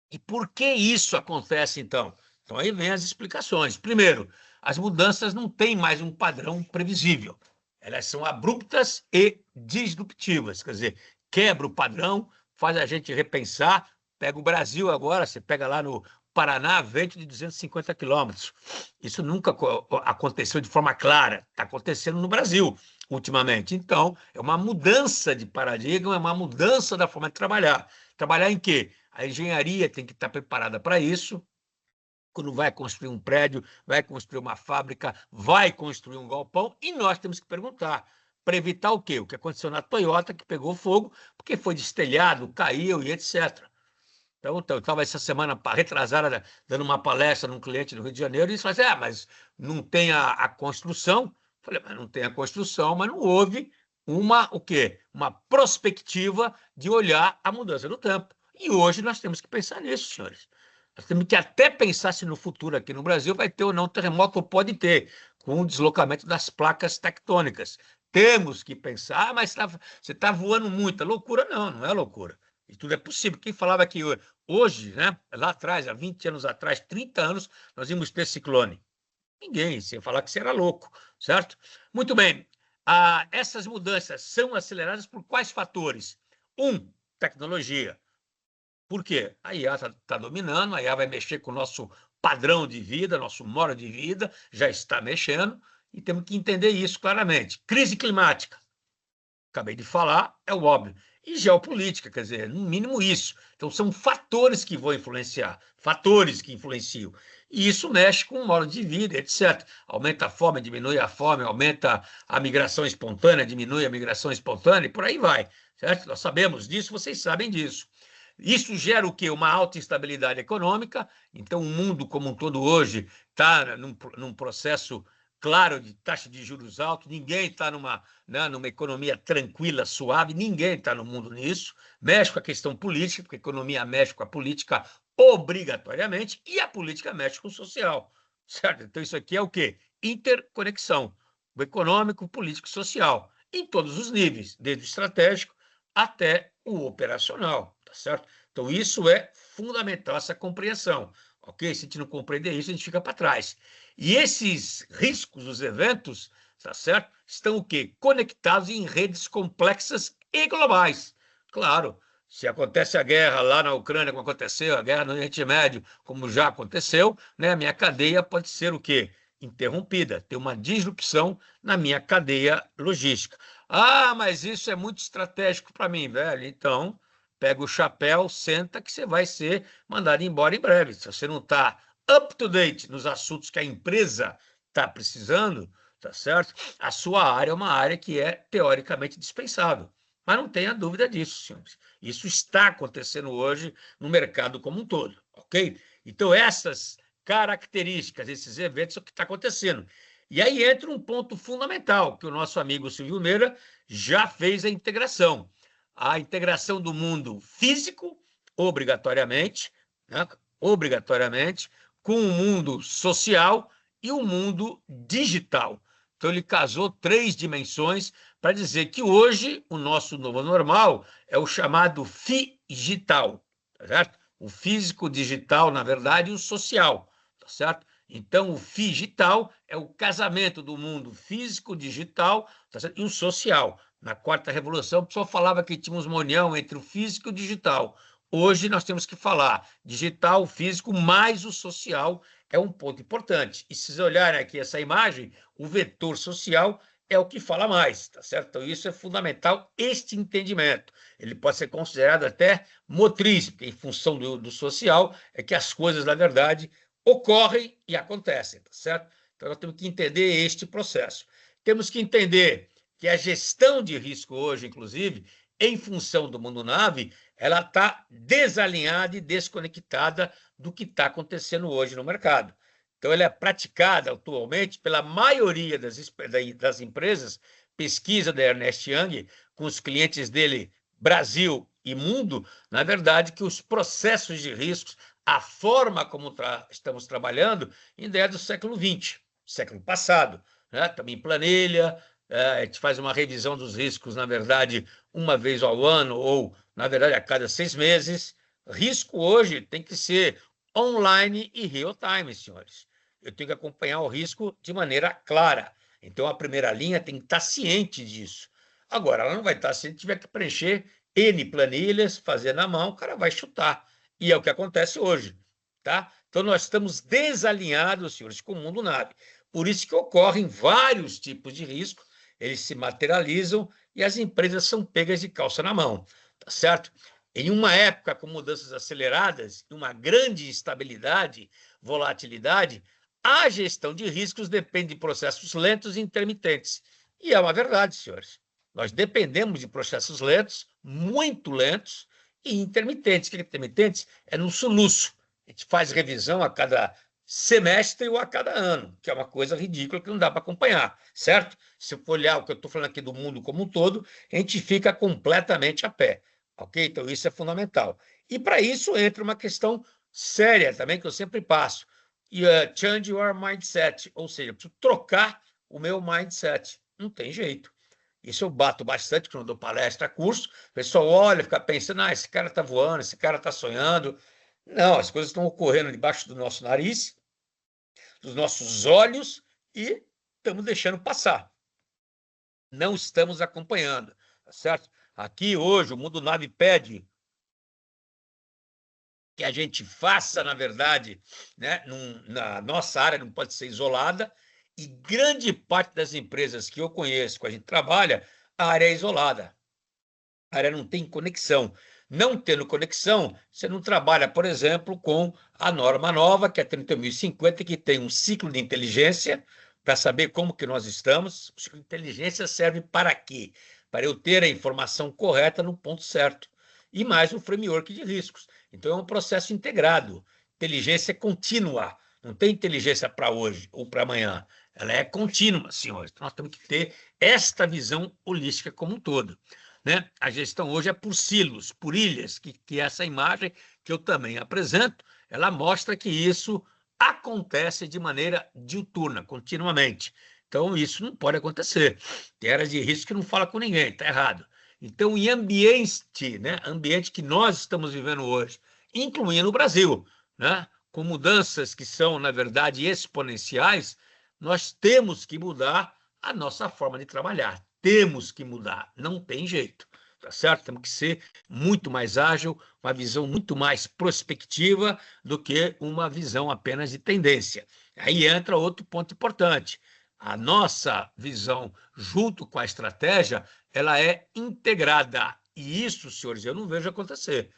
E por que isso acontece, então? Então, aí vem as explicações. Primeiro, as mudanças não têm mais um padrão previsível. Elas são abruptas e disruptivas. Quer dizer, quebra o padrão, faz a gente repensar. Pega o Brasil agora, você pega lá no Paraná, vento de 250 quilômetros. Isso nunca aconteceu de forma clara. Está acontecendo no Brasil, ultimamente. Então, é uma mudança de paradigma, é uma mudança da forma de trabalhar. Trabalhar em quê? A engenharia tem que estar preparada para isso. Quando vai construir um prédio, vai construir uma fábrica, vai construir um galpão, e nós temos que perguntar para evitar o quê? O que aconteceu na Toyota, que pegou fogo, porque foi destelhado, caiu e etc. Então, eu estava essa semana retrasada dando uma palestra num cliente do Rio de Janeiro e eles falaram assim, mas não tem a construção. Falei, mas não tem a construção, mas não houve o quê? Uma prospectiva de olhar a mudança do tempo. E hoje nós temos que pensar nisso, senhores. Nós temos que até pensar se no futuro aqui no Brasil vai ter ou não terremoto, ou pode ter, com o deslocamento das placas tectônicas. Temos que pensar, mas você está voando muito. É loucura? Não, não é loucura. E tudo é possível. Quem falava que hoje, né, lá atrás, há 20 anos atrás, 30 anos, nós íamos ter ciclone? Ninguém, você ia falar que você era louco, certo? Muito bem. Essas mudanças são aceleradas por quais fatores? Tecnologia. Por quê? A IA está dominando, a IA vai mexer com o nosso padrão de vida, nosso modo de vida, já está mexendo, e temos que entender isso claramente. Crise climática, acabei de falar, é o óbvio. E geopolítica, quer dizer, no mínimo isso. Então, são fatores que vão influenciar, fatores que influenciam. E isso mexe com o modo de vida, etc. Aumenta a fome, diminui a fome, aumenta a migração espontânea, diminui a migração espontânea, e por aí vai, certo? Nós sabemos disso, vocês sabem disso. Isso gera o quê? Uma alta instabilidade econômica. Então, o mundo como um todo hoje está num processo claro de taxa de juros altos, ninguém está numa economia tranquila, suave, ninguém está no mundo nisso. Mexe com a questão política, porque a economia mexe com a política obrigatoriamente, e a política mexe com o social, certo? Então, isso aqui é o quê? Interconexão, o econômico, político e social, em todos os níveis, desde o estratégico até o operacional, tá certo? Então, isso é fundamental, essa compreensão, ok? Se a gente não compreender isso, a gente fica para trás. E esses riscos, os eventos, tá certo? Estão o quê? Conectados em redes complexas e globais. Claro, se acontece a guerra lá na Ucrânia, como aconteceu, a guerra no Oriente Médio, como já aconteceu, né, a minha cadeia pode ser o quê? Interrompida, ter uma disrupção na minha cadeia logística. Ah, mas isso é muito estratégico para mim, velho. Então, pega o chapéu, senta, que você vai ser mandado embora em breve. Se você não está up to date nos assuntos que a empresa está precisando, tá certo? A sua área é uma área que é teoricamente dispensável. Mas não tenha dúvida disso, senhores. Isso está acontecendo hoje no mercado como um todo, ok? Então, essas características, esses eventos, é o que está acontecendo. E aí entra um ponto fundamental, que o nosso amigo Silvio Meira já fez a integração do mundo físico, obrigatoriamente, né? Obrigatoriamente, com o mundo social e o mundo digital. Então, ele casou 3 dimensões para dizer que hoje o nosso novo normal é o chamado figital, tá certo? O físico digital, na verdade, e o social, tá certo? Então, o figital é o casamento do mundo físico, digital, tá certo? E o social. Na quarta revolução, o pessoal falava que tínhamos uma união entre o físico e o digital. Hoje nós temos que falar digital, físico, mais o social é um ponto importante. E se vocês olharem aqui essa imagem, o vetor social é o que fala mais, tá certo? Então, isso é fundamental, este entendimento. Ele pode ser considerado até motriz, porque em função do social é que as coisas, na verdade, ocorrem e acontecem, tá certo? Então, nós temos que entender este processo. Temos que entender que a gestão de risco hoje, inclusive, em função do mundo nave, ela está desalinhada e desconectada do que está acontecendo hoje no mercado. Então, ela é praticada atualmente pela maioria das empresas, pesquisa da Ernst Young, com os clientes dele, Brasil e mundo, na verdade, que os processos de riscos, a forma como estamos trabalhando, ainda é do século XX, século passado. Né? Também planilha, a gente faz uma revisão dos riscos, na verdade, uma vez ao ano ou, na verdade, a cada 6 meses. Risco hoje tem que ser online e real time, senhores. Eu tenho que acompanhar o risco de maneira clara. Então, a primeira linha tem que estar ciente disso. Agora, ela não vai estar, se ele tiver que preencher N planilhas, fazer na mão, o cara vai chutar. E é o que acontece hoje. Tá? Então, nós estamos desalinhados, senhores, com o mundo nave. Por isso que ocorrem vários tipos de risco, eles se materializam e as empresas são pegas de calça na mão. Tá certo? Em uma época com mudanças aceleradas, uma grande instabilidade, volatilidade, a gestão de riscos depende de processos lentos e intermitentes. E é uma verdade, senhores. Nós dependemos de processos lentos, muito lentos, e intermitentes. O que é intermitentes? É no soluço. A gente faz revisão a cada semestre ou a cada ano, que é uma coisa ridícula que não dá para acompanhar, certo? Se eu for olhar o que eu estou falando aqui do mundo como um todo, a gente fica completamente a pé, ok? Então, isso é fundamental. E para isso entra uma questão séria também, que eu sempre passo. Change your mindset, ou seja, eu preciso trocar o meu mindset. Não tem jeito. Isso eu bato bastante quando eu dou palestra, curso. O pessoal olha, fica pensando, esse cara está voando, esse cara está sonhando. Não, as coisas estão ocorrendo debaixo do nosso nariz, dos nossos olhos, e estamos deixando passar. Não estamos acompanhando, tá certo? Aqui, hoje, o Mundo Nave pede que a gente faça, na verdade, né, na nossa área, não pode ser isolada, e grande parte das empresas que eu conheço, que a gente trabalha, a área é isolada. A área não tem conexão. Não tendo conexão, você não trabalha, por exemplo, com a norma nova, que é 30.050, que tem um ciclo de inteligência para saber como que nós estamos. O ciclo de inteligência serve para quê? Para eu ter a informação correta no ponto certo. E mais um framework de riscos. Então, é um processo integrado. Inteligência contínua. Não tem inteligência para hoje ou para amanhã. Ela é contínua, senhores. Então, nós temos que ter esta visão holística como um todo. Né? A gestão hoje é por silos, por ilhas, que é essa imagem que eu também apresento, ela mostra que isso acontece de maneira diuturna, continuamente. Então, isso não pode acontecer. Tem áreas de risco que não fala com ninguém, está errado. Então, em ambiente, né, ambiente que nós estamos vivendo hoje, incluindo o Brasil, né, com mudanças que são, na verdade, exponenciais, nós temos que mudar a nossa forma de trabalhar. Temos que mudar, não tem jeito, tá certo? Temos que ser muito mais ágil, uma visão muito mais prospectiva do que uma visão apenas de tendência. Aí entra outro ponto importante. A nossa visão, junto com a estratégia, ela é integrada. E isso, senhores, eu não vejo acontecer.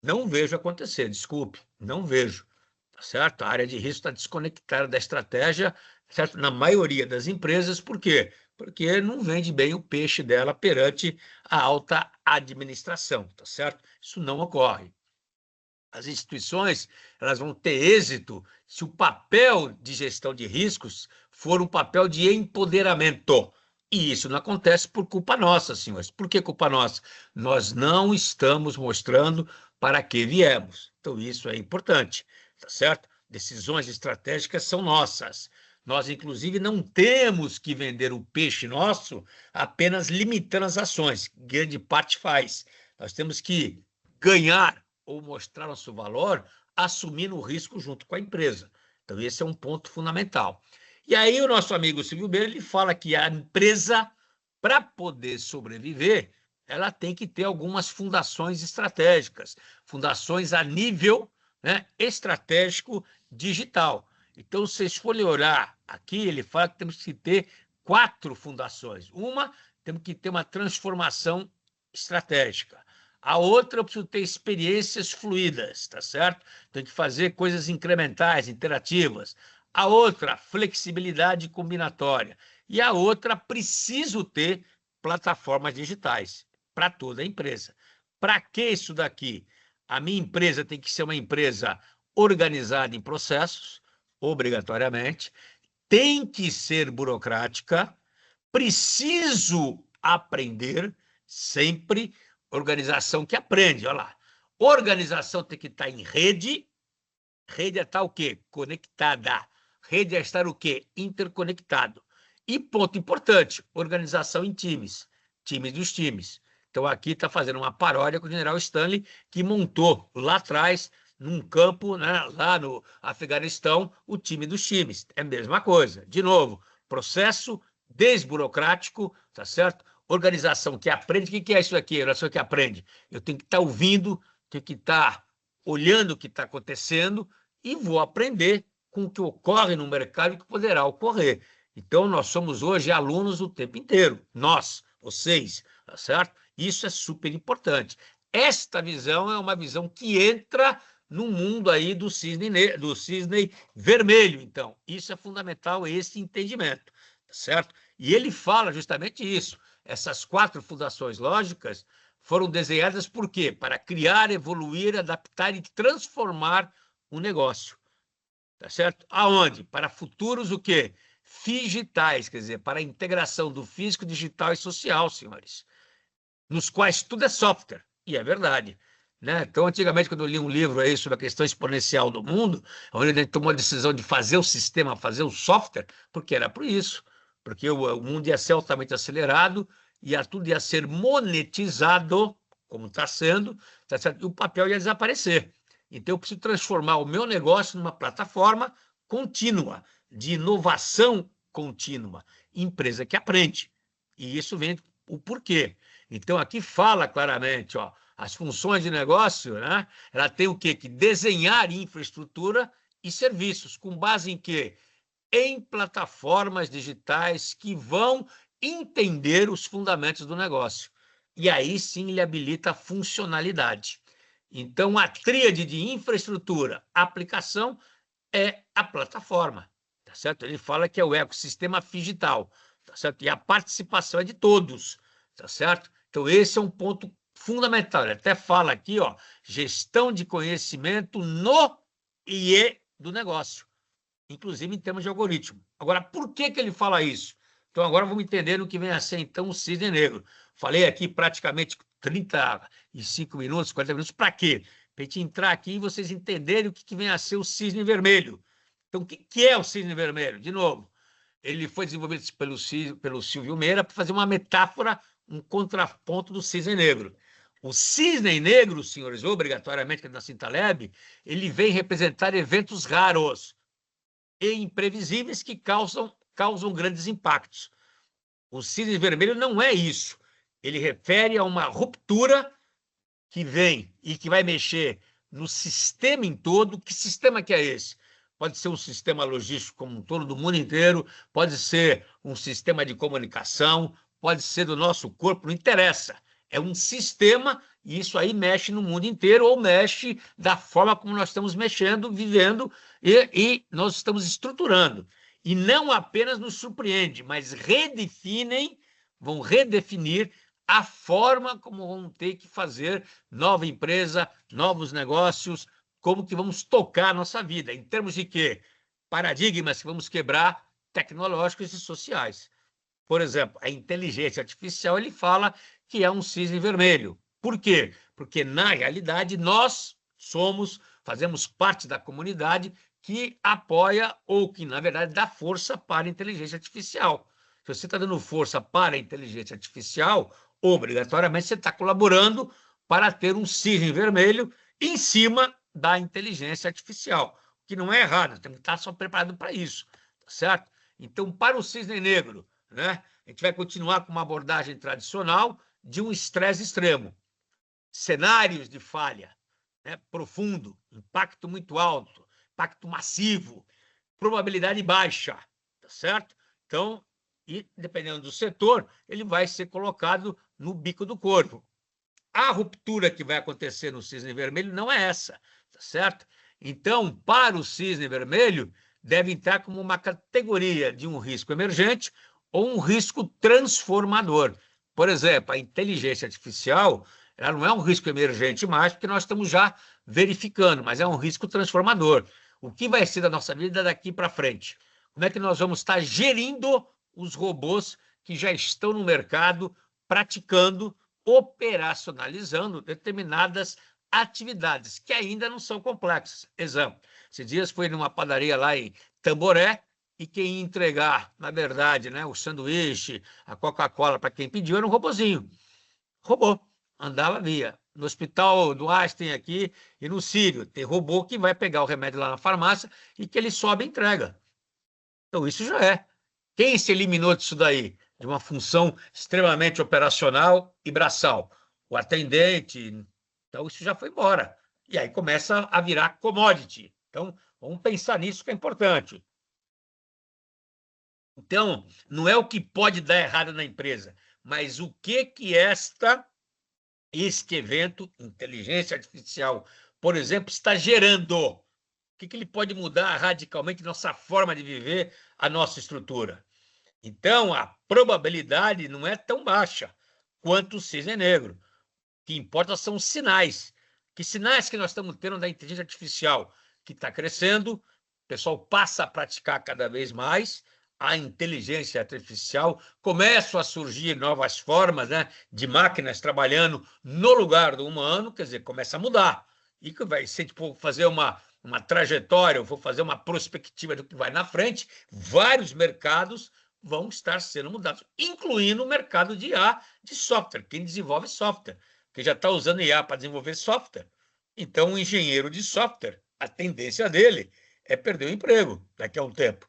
Não vejo acontecer, desculpe, não vejo. Tá certo? A área de risco está desconectada da estratégia, certo? Na maioria das empresas, por quê? Porque não vende bem o peixe dela perante a alta administração, tá certo? Isso não ocorre. As instituições, elas vão ter êxito se o papel de gestão de riscos for um papel de empoderamento. E isso não acontece por culpa nossa, senhores. Por que culpa nossa? Nós não estamos mostrando para que viemos. Então, isso é importante, tá certo? Decisões estratégicas são nossas. Nós, inclusive, não temos que vender o peixe nosso apenas limitando as ações. Grande parte faz. Nós temos que ganhar ou mostrar nosso valor assumindo o risco junto com a empresa. Então, esse é um ponto fundamental. E aí, o nosso amigo Silvio Beira, ele fala que a empresa, para poder sobreviver, ela tem que ter algumas fundações estratégicas, fundações a nível, né, estratégico digital. Então, se vocês forem olhar aqui, ele fala que temos que ter 4 fundações. Uma, temos que ter uma transformação estratégica. A outra, eu preciso ter experiências fluídas, tá certo? Tem que fazer coisas incrementais, interativas. A outra, flexibilidade combinatória. E a outra, preciso ter plataformas digitais para toda a empresa. Para que isso daqui? A minha empresa tem que ser uma empresa organizada em processos, obrigatoriamente, tem que ser burocrática, preciso aprender sempre. Organização que aprende, olha lá. Organização tem que estar em rede. Rede é estar o quê? Conectada. Rede é estar o quê? Interconectado. E ponto importante, organização em times. Times dos times. Então, aqui está fazendo uma paródia com o general Stanley, que montou lá atrás, num campo, né, lá no Afeganistão, o time dos times. É a mesma coisa. De novo, processo desburocrático, tá certo? Organização que aprende. O que é isso aqui? Organização que aprende. Eu tenho que estar ouvindo, tenho que estar olhando o que está acontecendo e vou aprender com o que ocorre no mercado e o que poderá ocorrer. Então, nós somos hoje alunos o tempo inteiro. Nós, vocês, tá certo? Isso é super importante. Esta visão é uma visão que entra no mundo aí do cisne vermelho. Então, isso é fundamental, esse entendimento, tá certo? E ele fala justamente isso. Essas 4 fundações lógicas foram desenhadas por quê? Para criar, evoluir, adaptar e transformar o negócio. Tá certo? Aonde? Para futuros o quê? Digitais, quer dizer, para a integração do físico, digital e social, senhores, nos quais tudo é software. E é verdade. Né? Então, antigamente, quando eu li um livro aí sobre a questão exponencial do mundo, onde a gente tomou a decisão de fazer o sistema, fazer o software, porque era por isso. Porque o mundo ia ser altamente acelerado, tudo ia ser monetizado, como está sendo, tá certo? E o papel ia desaparecer. Então, eu preciso transformar o meu negócio numa plataforma contínua, de inovação contínua, empresa que aprende. E isso vem o porquê. Então, aqui fala claramente, ó, as funções de negócio, né? Ela tem o quê? Que desenhar infraestrutura e serviços, com base em quê? Em plataformas digitais que vão entender os fundamentos do negócio. E aí sim ele habilita a funcionalidade. Então, a tríade de infraestrutura, aplicação, é a plataforma, tá certo? Ele fala que é o ecossistema digital, tá certo? E a participação é de todos, tá certo? Então, esse é um ponto fundamental. Ele até fala aqui, ó, gestão de conhecimento no IE do negócio, inclusive em termos de algoritmo. Agora, por que ele fala isso? Então, agora vamos entender o que vem a ser, então, o cisne negro. Falei aqui praticamente 35 minutos, 40 minutos, para quê? para a gente entrar aqui e vocês entenderem o que vem a ser o cisne vermelho. Então, o que é o cisne vermelho? De novo, ele foi desenvolvido pelo Silvio Meira para fazer uma metáfora, um contraponto do cisne negro. O cisne negro, senhores, obrigatoriamente, que é da Cintaleb, ele vem representar eventos raros e imprevisíveis que causam grandes impactos. O cisne vermelho não é isso. Ele refere a uma ruptura que vem e que vai mexer no sistema em todo. Que sistema que é esse? Pode ser um sistema logístico como um todo, do mundo inteiro, pode ser um sistema de comunicação, pode ser do nosso corpo, não interessa. É um sistema e isso aí mexe no mundo inteiro ou mexe da forma como nós estamos mexendo, vivendo e nós estamos estruturando. E não apenas nos surpreende, mas vão redefinir a forma como vão ter que fazer nova empresa, novos negócios, como que vamos tocar a nossa vida, em termos de quê? Paradigmas que vamos quebrar tecnológicos e sociais. Por exemplo, a inteligência artificial, ele fala que é um cisne vermelho. Por quê? Porque, na realidade, nós fazemos parte da comunidade que apoia ou que, na verdade, dá força para a inteligência artificial. Se você está dando força para a inteligência artificial, obrigatoriamente você está colaborando para ter um cisne vermelho em cima da inteligência artificial, que não é errado, tem que estar só preparado para isso, tá certo? Então, para o cisne negro, né, a gente vai continuar com uma abordagem tradicional de um estresse extremo. Cenários de falha, né, profundo, impacto muito alto, impacto massivo, probabilidade baixa, tá certo? Então, e dependendo do setor, ele vai ser colocado no bico do corvo. A ruptura que vai acontecer no cisne vermelho não é essa, tá certo? Então, para o cisne vermelho, deve entrar como uma categoria de um risco emergente ou um risco transformador. Por exemplo, a inteligência artificial, ela não é um risco emergente mais, porque nós estamos já verificando, mas é um risco transformador. O que vai ser da nossa vida daqui para frente? Como é que nós vamos estar gerindo os robôs que já estão no mercado, praticando, operacionalizando determinadas atividades que ainda não são complexas. Exemplo, esses dias fui numa padaria lá em Tamboré e quem ia entregar, na verdade, né, o sanduíche, a Coca-Cola para quem pediu era um robozinho. Robô. Andava via. No hospital do Einstein aqui e no Sírio, tem robô que vai pegar o remédio lá na farmácia e que ele sobe e entrega. Então, isso já é. Quem se eliminou disso daí? De uma função extremamente operacional e braçal. O atendente. Então, isso já foi embora. E aí começa a virar commodity. Então, vamos pensar nisso que é importante. Então, não é o que pode dar errado na empresa, mas o que este evento, inteligência artificial, por exemplo, está gerando. O que ele pode mudar radicalmente nossa forma de viver, a nossa estrutura. Então, a probabilidade não é tão baixa quanto o cisne negro. O que importa são os sinais. Que sinais que nós estamos tendo da inteligência artificial que está crescendo, o pessoal passa a praticar cada vez mais a inteligência artificial, começam a surgir novas formas, né, de máquinas trabalhando no lugar do humano, quer dizer, começa a mudar. E que vai ser, tipo, fazer uma trajetória, eu vou fazer uma prospectiva do que vai na frente, vários mercados vão estar sendo mudados, incluindo o mercado de IA, de software, quem desenvolve software, que já está usando IA para desenvolver software. Então, o engenheiro de software, a tendência dele é perder o emprego daqui a um tempo.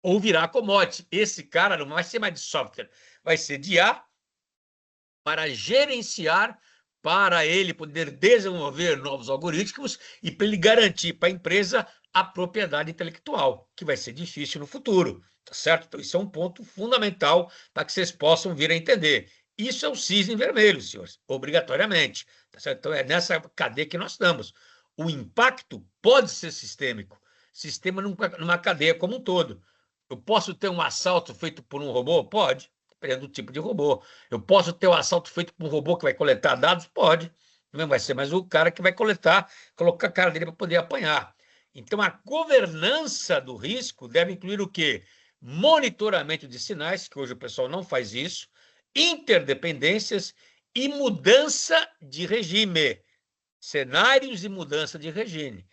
Ou virar commodity. Esse cara não vai ser mais de software, vai ser de IA para gerenciar, para ele poder desenvolver novos algoritmos e para ele garantir para a empresa a propriedade intelectual, que vai ser difícil no futuro, tá certo? Então, isso é um ponto fundamental para que vocês possam vir a entender. Isso é o cisne vermelho, senhores, obrigatoriamente, tá certo? Então, é nessa cadeia que nós estamos. O impacto pode ser sistêmico, sistema numa cadeia como um todo. Eu posso ter um assalto feito por um robô? Pode, dependendo do tipo de robô. Eu posso ter um assalto feito por um robô que vai coletar dados? Pode. Não vai ser mais o cara que vai coletar, colocar a cara dele para poder apanhar. Então, a governança do risco deve incluir o quê? Monitoramento de sinais, que hoje o pessoal não faz isso, interdependências e mudança de regime. cenários de mudança de regime.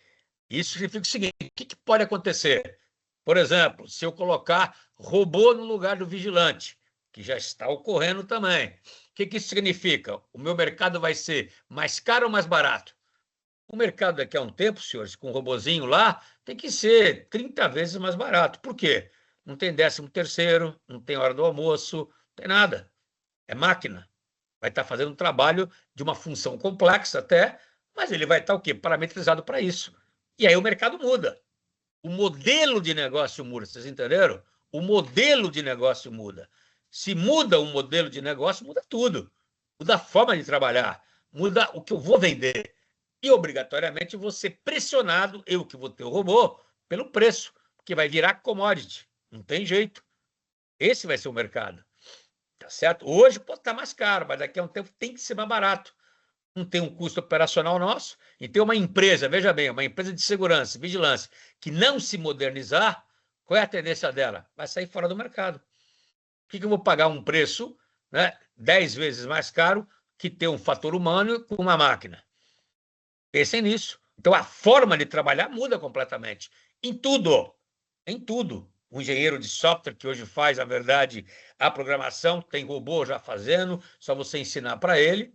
Isso significa o seguinte: o que pode acontecer? Por exemplo, se eu colocar robô no lugar do vigilante, que já está ocorrendo também. O que isso significa? O meu mercado vai ser mais caro ou mais barato? O mercado daqui a um tempo, senhores, com um robozinho lá, tem que ser 30 vezes mais barato. Por quê? Não tem 13º, não tem hora do almoço, não tem nada. É máquina. Vai estar fazendo um trabalho de uma função complexa até, mas ele vai estar o quê? Parametrizado para isso. E aí o mercado muda. O modelo de negócio muda, vocês entenderam? O modelo de negócio muda. Se muda o modelo de negócio, muda tudo. Muda a forma de trabalhar, muda o que eu vou vender. E, obrigatoriamente, vou ser pressionado, eu que vou ter o robô, pelo preço, porque vai virar commodity. Não tem jeito. Esse vai ser o mercado. Tá certo? Hoje pode estar mais caro, mas daqui a um tempo tem que ser mais barato. Não tem um custo operacional nosso, e tem uma empresa, veja bem, uma empresa de segurança, vigilância, que não se modernizar, qual é a tendência dela? Vai sair fora do mercado. Por que eu vou pagar um preço, né, 10 vezes mais caro que ter um fator humano com uma máquina? Pensem nisso. Então, a forma de trabalhar muda completamente. Em tudo. Em tudo. O engenheiro de software que hoje faz, na verdade, a programação, tem robô já fazendo, só você ensinar para ele.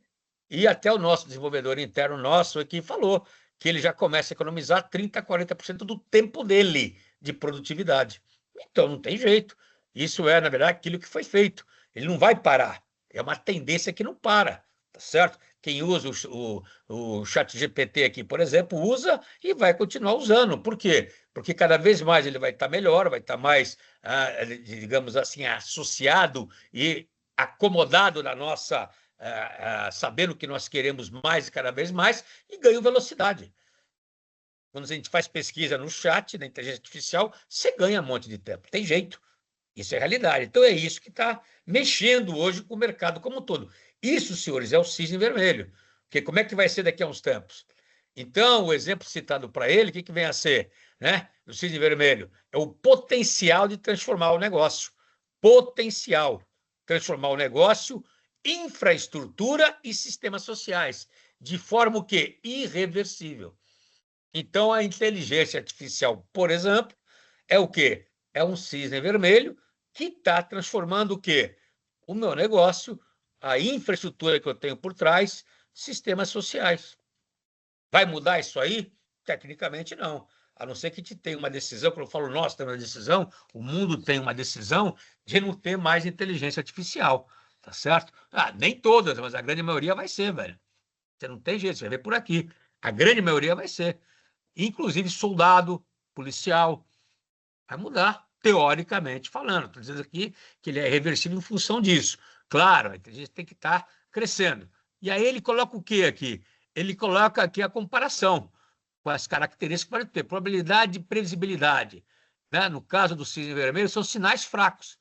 E até o nosso desenvolvedor interno nosso aqui falou que ele já começa a economizar 30%, 40% do tempo dele de produtividade. Então, não tem jeito. Isso é, na verdade, aquilo que foi feito. Ele não vai parar. É uma tendência que não para, tá certo? Quem usa o ChatGPT aqui, por exemplo, usa e vai continuar usando. Por quê? Porque cada vez mais ele vai estar melhor, vai estar mais, digamos assim, associado e acomodado na nossa, sabendo que nós queremos mais e cada vez mais, e ganha velocidade. Quando a gente faz pesquisa no chat, na inteligência artificial, você ganha um monte de tempo. Tem jeito. Isso é realidade. Então, é isso que está mexendo hoje com o mercado como um todo. Isso, senhores, é o cisne vermelho. Porque como é que vai ser daqui a uns tempos? Então, o exemplo citado para ele, o que vem a ser? Né? O cisne vermelho é o potencial de transformar o negócio. Potencial. Transformar o negócio, infraestrutura e sistemas sociais. De forma o quê? Irreversível. Então, a inteligência artificial, por exemplo, é o quê? É um cisne vermelho que está transformando o quê? O meu negócio, a infraestrutura que eu tenho por trás, sistemas sociais. Vai mudar isso aí? Tecnicamente, não. A não ser que te tenha uma decisão, quando eu falo nós temos uma decisão, o mundo tem uma decisão de não ter mais inteligência artificial, tá certo? Nem todas, mas a grande maioria vai ser, velho. Você não tem jeito, você vai ver por aqui. A grande maioria vai ser. Inclusive soldado, policial, vai mudar, teoricamente falando. Estou dizendo aqui que ele é reversível em função disso. Claro, a inteligência tem que estar crescendo. E aí ele coloca o quê aqui? Ele coloca aqui a comparação com as características que pode ter. Probabilidade e previsibilidade. Né? No caso do cisne vermelho, são sinais fracos.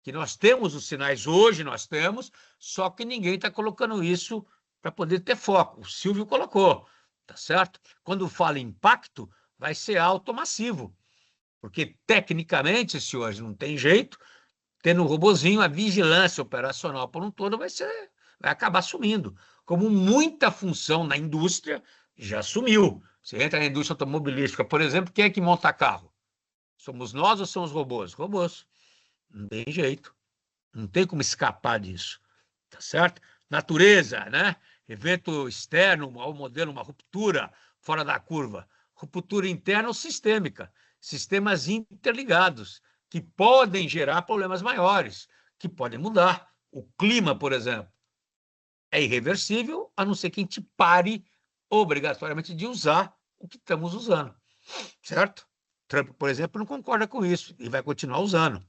Que nós temos os sinais hoje, nós temos, só que ninguém está colocando isso para poder ter foco. O Silvio colocou, tá certo? Quando fala em impacto, vai ser alto massivo. Porque, tecnicamente, senhores, não tem jeito, tendo um robozinho, a vigilância operacional por um todo vai acabar sumindo. Como muita função na indústria já sumiu. Você entra na indústria automobilística, por exemplo, quem é que monta carro? Somos nós ou são os robôs? Robôs. Não tem jeito. Não tem como escapar disso. Tá certo? Natureza, né? Evento externo, um modelo, uma ruptura fora da curva. Ruptura interna ou sistêmica. Sistemas interligados, que podem gerar problemas maiores, que podem mudar. O clima, por exemplo, é irreversível, a não ser que a gente pare obrigatoriamente de usar o que estamos usando. Certo? Trump, por exemplo, não concorda com isso e vai continuar usando.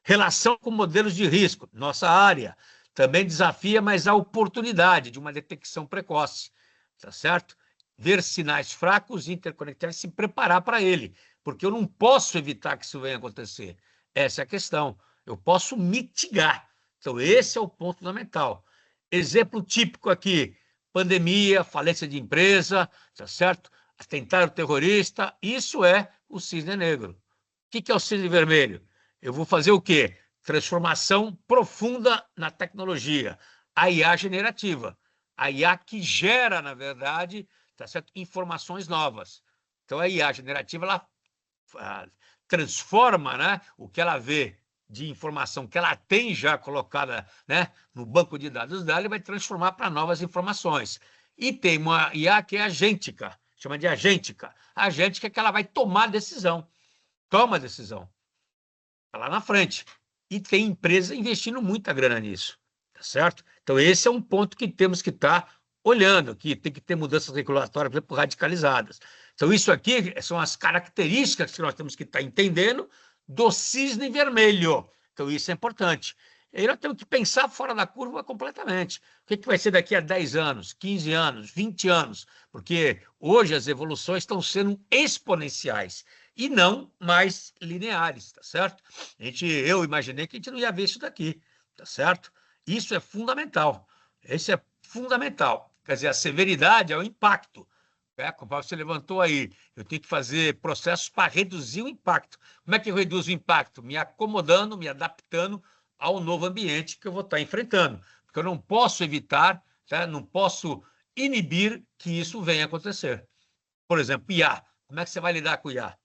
Relação com modelos de risco, nossa área, também desafia, mas a oportunidade de uma detecção precoce, tá certo? Ver sinais fracos, interconectar e se preparar para ele, porque eu não posso evitar que isso venha acontecer. Essa é a questão. Eu posso mitigar. Então, esse é o ponto fundamental. Exemplo típico aqui, pandemia, falência de empresa, tá certo? Atentado terrorista, isso é o cisne negro. O que é o cisne vermelho? Eu vou fazer o quê? Transformação profunda na tecnologia. A IA generativa. A IA que gera, na verdade, tá certo? Informações novas. Então, a IA generativa, ela transforma, né, o que ela vê de informação que ela tem já colocada, né, no banco de dados dela, e vai transformar para novas informações. E tem uma IA que é agêntica, chama de agêntica. A agêntica é que ela vai tomar decisão, toma decisão, está lá na frente. E tem empresa investindo muita grana nisso, tá certo? Então, esse é um ponto que temos que estar olhando, que tem que ter mudanças regulatórias, por exemplo, radicalizadas. Então, isso aqui são as características que nós temos que estar entendendo do cisne vermelho. Então, isso é importante. E aí nós temos que pensar fora da curva completamente. O que vai ser daqui a 10 anos, 15 anos, 20 anos? Porque hoje as evoluções estão sendo exponenciais e não mais lineares, tá certo? Eu imaginei que a gente não ia ver isso daqui, tá certo? Isso é fundamental. Isso é fundamental. Quer dizer, a severidade é o impacto. Como você levantou aí, eu tenho que fazer processos para reduzir o impacto. Como é que eu reduzo o impacto? Me acomodando, me adaptando ao novo ambiente que eu vou estar enfrentando. Porque eu não posso evitar, tá? Não posso inibir que isso venha a acontecer. Por exemplo, IA. Como é que você vai lidar com IA?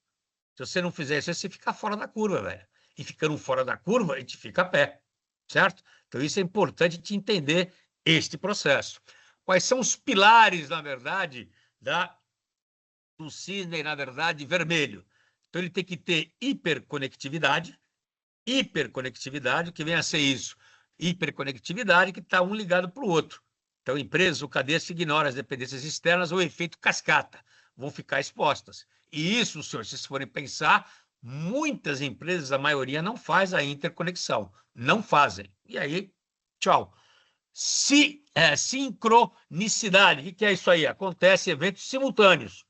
Se você não fizer isso, você fica fora da curva, velho. E ficando fora da curva, a gente fica a pé, certo? Então, isso é importante de entender este processo. Quais são os pilares, na verdade, do cisne, na verdade, vermelho? Então, ele tem que ter hiperconectividade, o que vem a ser isso? Hiperconectividade que está um ligado para o outro. Então, empresas ou cadeias que ignoram as dependências externas ou efeito cascata vão ficar expostas. E isso, senhores, se forem pensar, muitas empresas, a maioria, não faz a interconexão. Não fazem. E aí, tchau. Sincronicidade. O que é isso aí? Acontece eventos simultâneos.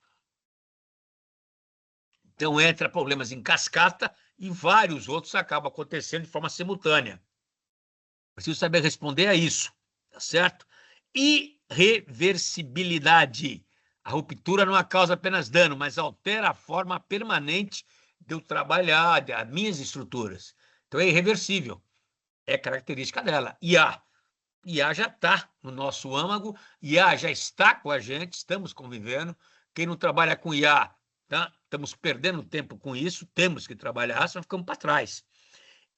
Então, entra problemas em cascata e vários outros acabam acontecendo de forma simultânea. Preciso saber responder a isso, tá certo? Irreversibilidade. A ruptura não causa apenas dano, mas altera a forma permanente de eu trabalhar, das minhas estruturas. Então, é irreversível. É característica dela. IA já está no nosso âmago, IA já está com a gente, estamos convivendo. Quem não trabalha com IA, tá? Estamos perdendo tempo com isso, temos que trabalhar, senão ficamos para trás.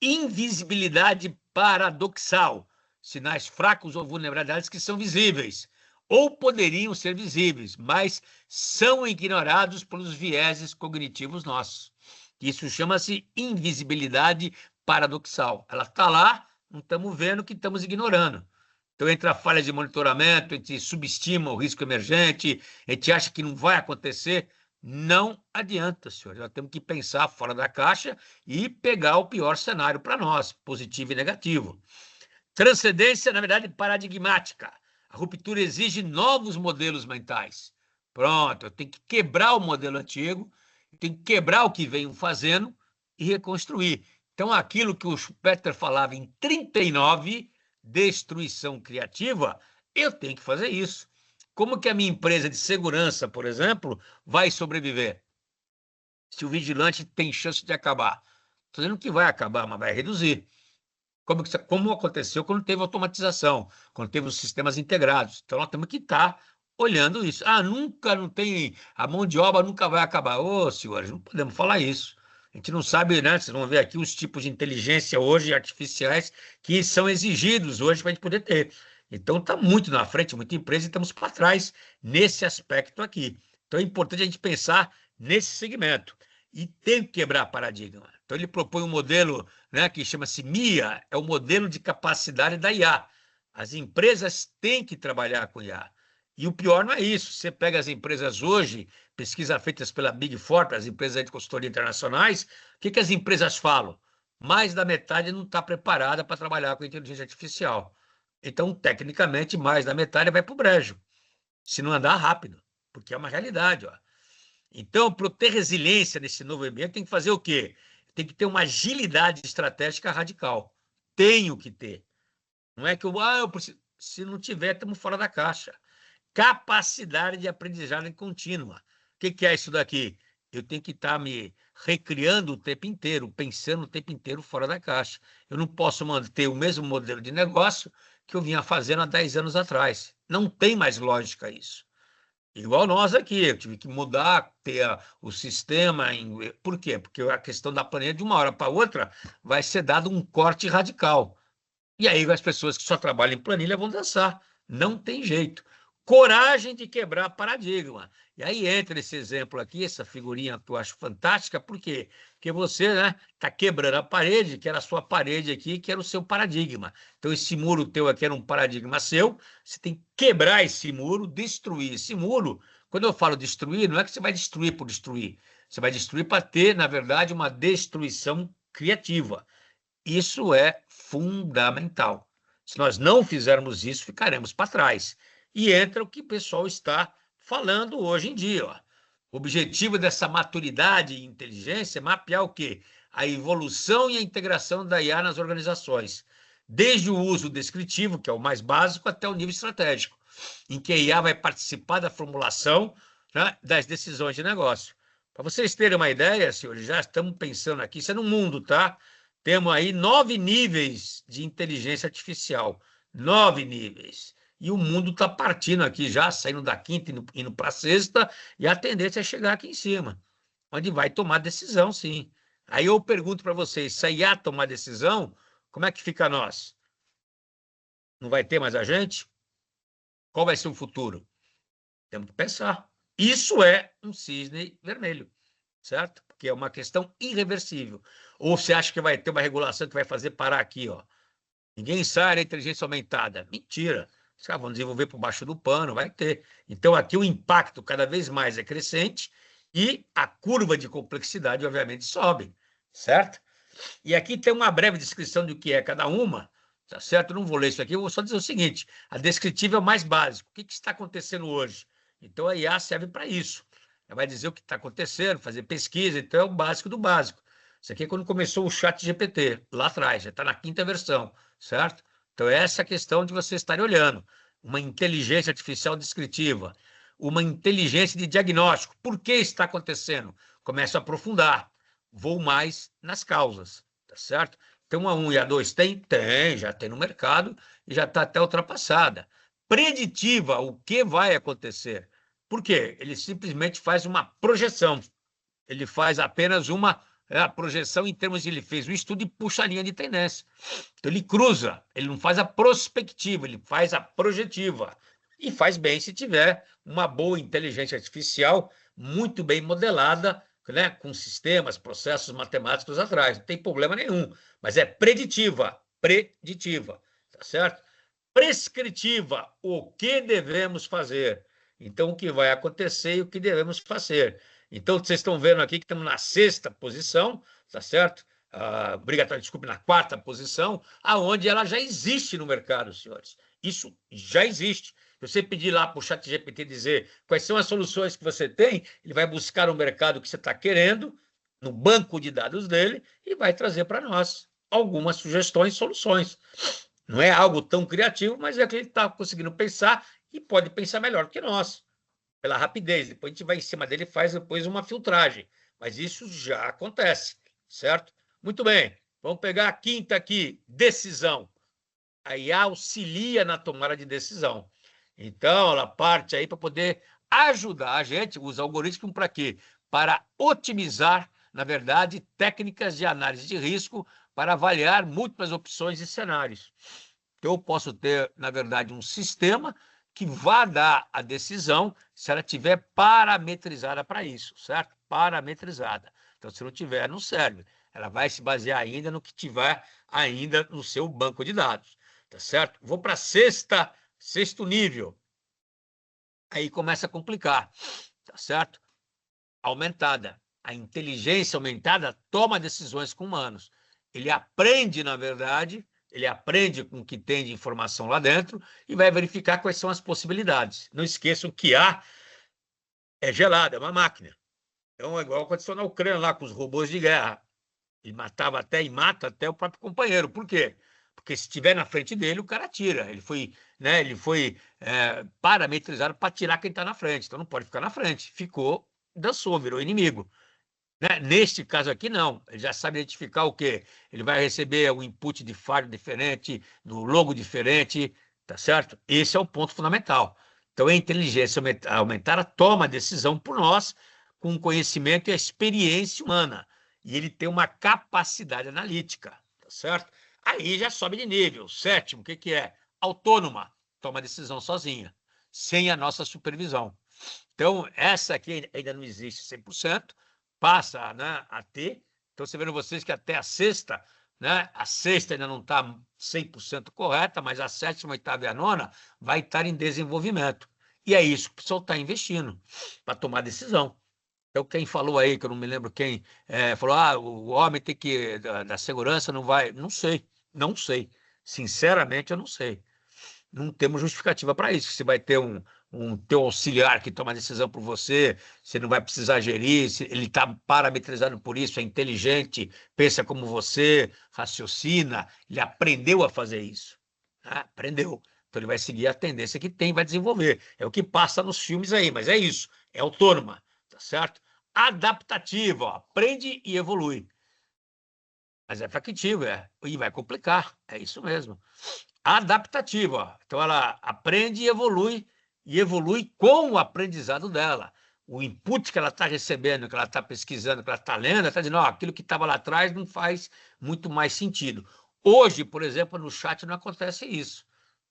Invisibilidade paradoxal, sinais fracos ou vulnerabilidades que são visíveis, ou poderiam ser visíveis, mas são ignorados pelos vieses cognitivos nossos. Isso chama-se invisibilidade paradoxal. Ela está lá, não estamos vendo, que estamos ignorando. Então, entra a falha de monitoramento, a gente subestima o risco emergente, a gente acha que não vai acontecer. Não adianta, senhor. Nós temos que pensar fora da caixa e pegar o pior cenário para nós, positivo e negativo. Transcendência, na verdade, paradigmática. A ruptura exige novos modelos mentais. Pronto, eu tenho que quebrar o modelo antigo, eu tenho que quebrar o que venho fazendo e reconstruir. Então, aquilo que o Schumpeter falava em 39, destruição criativa, eu tenho que fazer isso. Como que a minha empresa de segurança, por exemplo, vai sobreviver? Se o vigilante tem chance de acabar. Estou dizendo que vai acabar, mas vai reduzir. Como aconteceu quando teve automatização, quando teve os sistemas integrados. Então, nós temos que estar olhando isso. Não tem, a mão de obra nunca vai acabar. Ô, senhores, não podemos falar isso. A gente não sabe, né? Vocês vão ver aqui os tipos de inteligência hoje artificiais que são exigidos hoje para a gente poder ter. Então, está muito na frente, muita empresa, e estamos para trás nesse aspecto aqui. Então, é importante a gente pensar nesse segmento. E tem que quebrar paradigma. Então, ele propõe um modelo, né, que chama-se MIA, é o modelo de capacidade da IA. As empresas têm que trabalhar com IA. E o pior não é isso. Você pega as empresas hoje, pesquisas feitas pela Big Four, as empresas de consultoria internacionais, o que as empresas falam? Mais da metade não está preparada para trabalhar com inteligência artificial. Então, tecnicamente, mais da metade vai para o brejo, se não andar rápido, porque é uma realidade. Ó. Então, para ter resiliência nesse novo ambiente, tem que fazer o quê? Tem que ter uma agilidade estratégica radical. Tenho que ter. Não é que eu preciso. Se não tiver, estamos fora da caixa. Capacidade de aprendizagem contínua. O que é isso daqui? Eu tenho que estar me recriando o tempo inteiro, pensando o tempo inteiro fora da caixa. Eu não posso manter o mesmo modelo de negócio que eu vinha fazendo há 10 anos atrás. Não tem mais lógica isso. Igual nós aqui, eu tive que mudar, o sistema. Por quê? Porque a questão da planilha, de uma hora para outra, vai ser dado um corte radical. E aí as pessoas que só trabalham em planilha vão dançar. Não tem jeito. Coragem de quebrar paradigma. E aí entra esse exemplo aqui, essa figurinha que eu acho fantástica, por quê? Porque você, né, está quebrando a parede, que era a sua parede aqui, que era o seu paradigma. Então, esse muro teu aqui era um paradigma seu, você tem que quebrar esse muro, destruir esse muro. Quando eu falo destruir, não é que você vai destruir por destruir, você vai destruir para ter, na verdade, uma destruição criativa. Isso é fundamental. Se nós não fizermos isso, ficaremos para trás. E entra o que o pessoal está falando hoje em dia. Ó. O objetivo dessa maturidade e inteligência é mapear o quê? A evolução e a integração da IA nas organizações, desde o uso descritivo, que é o mais básico, até o nível estratégico, em que a IA vai participar da formulação, né, das decisões de negócio. Para vocês terem uma ideia, senhores, já estamos pensando aqui, isso é no mundo, tá? Temos aí 9 níveis de inteligência artificial. 9 níveis. E o mundo está partindo aqui já, saindo da quinta, indo para a sexta, e a tendência é chegar aqui em cima, onde vai tomar decisão, sim. Aí eu pergunto para vocês, se a IA tomar decisão, como é que fica nós? Não vai ter mais a gente? Qual vai ser o futuro? Temos que pensar. Isso é um cisne vermelho, certo? Porque é uma questão irreversível. Ou você acha que vai ter uma regulação que vai fazer parar aqui, ó? Ninguém sai da inteligência aumentada. Mentira. Os caras vão desenvolver por baixo do pano, vai ter. Então, aqui o impacto cada vez mais é crescente e a curva de complexidade, obviamente, sobe, certo? E aqui tem uma breve descrição do que é cada uma, tá certo? Eu não vou ler isso aqui, eu vou só dizer o seguinte: a descritiva é o mais básico. O que está acontecendo hoje? Então, a IA serve para isso. Ela vai dizer o que está acontecendo, fazer pesquisa, então é o básico do básico. Isso aqui é quando começou o chat GPT, lá atrás, já está na 5ª versão, certo? Então, essa é a questão de você estar olhando. Uma inteligência artificial descritiva, uma inteligência de diagnóstico. Por que está acontecendo? Começo a aprofundar, vou mais nas causas, tá certo? Então, a 1 e a 2 tem? Tem, já tem no mercado e já está até ultrapassada. Preditiva, o que vai acontecer? Por quê? Ele simplesmente faz uma projeção. Ele faz apenas uma projeção em termos de ele fez o estudo e puxa a linha de tendência. Então, ele cruza, ele não faz a prospectiva, ele faz a projetiva. E faz bem se tiver uma boa inteligência artificial muito bem modelada, né, com sistemas, processos matemáticos atrás. Não tem problema nenhum, mas é preditiva, tá certo? Prescritiva, o que devemos fazer. Então, o que vai acontecer e o que devemos fazer. Então, vocês estão vendo aqui que estamos na 6ª posição, tá certo? Desculpe, na 4ª posição, aonde ela já existe no mercado, senhores. Isso já existe. Se você pedir lá para o ChatGPT dizer quais são as soluções que você tem, ele vai buscar o mercado que você está querendo, no banco de dados dele, e vai trazer para nós algumas sugestões e soluções. Não é algo tão criativo, mas é que ele está conseguindo pensar e pode pensar melhor que nós, pela rapidez. Depois a gente vai em cima dele e faz depois uma filtragem. Mas isso já acontece, certo? Muito bem. Vamos pegar a 5ª aqui, decisão. A IA auxilia na tomada de decisão. Então, ela parte aí para poder ajudar a gente, os algoritmos para quê? Para otimizar, na verdade, técnicas de análise de risco para avaliar múltiplas opções e cenários. Então, eu posso ter, na verdade, um sistema que vá dar a decisão se ela tiver parametrizada para isso, certo? Parametrizada. Então, se não tiver, não serve. Ela vai se basear ainda no que tiver ainda no seu banco de dados, tá certo? Vou para sexto nível. Aí começa a complicar, tá certo? Aumentada. A inteligência aumentada toma decisões com humanos. Ele aprende, na verdade, ele aprende com o que tem de informação lá dentro e vai verificar quais são as possibilidades. Não esqueçam que A é gelada, é uma máquina. Então, é igual aconteceu na Ucrânia lá com os robôs de guerra. Ele matava até e mata até o próprio companheiro. Por quê? Porque se estiver na frente dele, o cara tira. Ele foi parametrizado para tirar quem está na frente. Então, não pode ficar na frente. Ficou, dançou, virou inimigo. Né? Neste caso aqui, não. Ele já sabe identificar o quê? Ele vai receber um input de falha diferente, do logo diferente, tá certo? Esse é o ponto fundamental. Então, a inteligência aumentar toma a decisão por nós, com o conhecimento e a experiência humana. E ele tem uma capacidade analítica, tá certo? Aí já sobe de nível. O sétimo, o que que é? Autônoma, toma decisão sozinha, sem a nossa supervisão. Então, essa aqui ainda não existe 100%, passa, né, a ter. Então, você vendo vocês que até a sexta, né, a sexta ainda não está 100% correta, mas a sétima, oitava e a nona vai estar em desenvolvimento. E é isso que o pessoal está investindo para tomar decisão. Então, quem falou aí, que eu não me lembro quem, falou, o homem tem que, da segurança não vai. Não sei, não sei. Sinceramente, eu não sei. Não temos justificativa para isso. Você vai ter um teu auxiliar que toma a decisão por você, você não vai precisar gerir, ele está parametrizado por isso, é inteligente, pensa como você, raciocina, ele aprendeu a fazer isso. Né? Aprendeu. Então ele vai seguir a tendência que tem, vai desenvolver. É o que passa nos filmes aí, mas é isso, é autônoma, tá certo? Adaptativa, ó, aprende e evolui. Mas é factível, e vai complicar, é isso mesmo. Adaptativa. Então, ela aprende e evolui com o aprendizado dela. O input que ela está recebendo, que ela está pesquisando, que ela está lendo, ela está dizendo, aquilo que estava lá atrás não faz muito mais sentido. Hoje, por exemplo, no chat não acontece isso.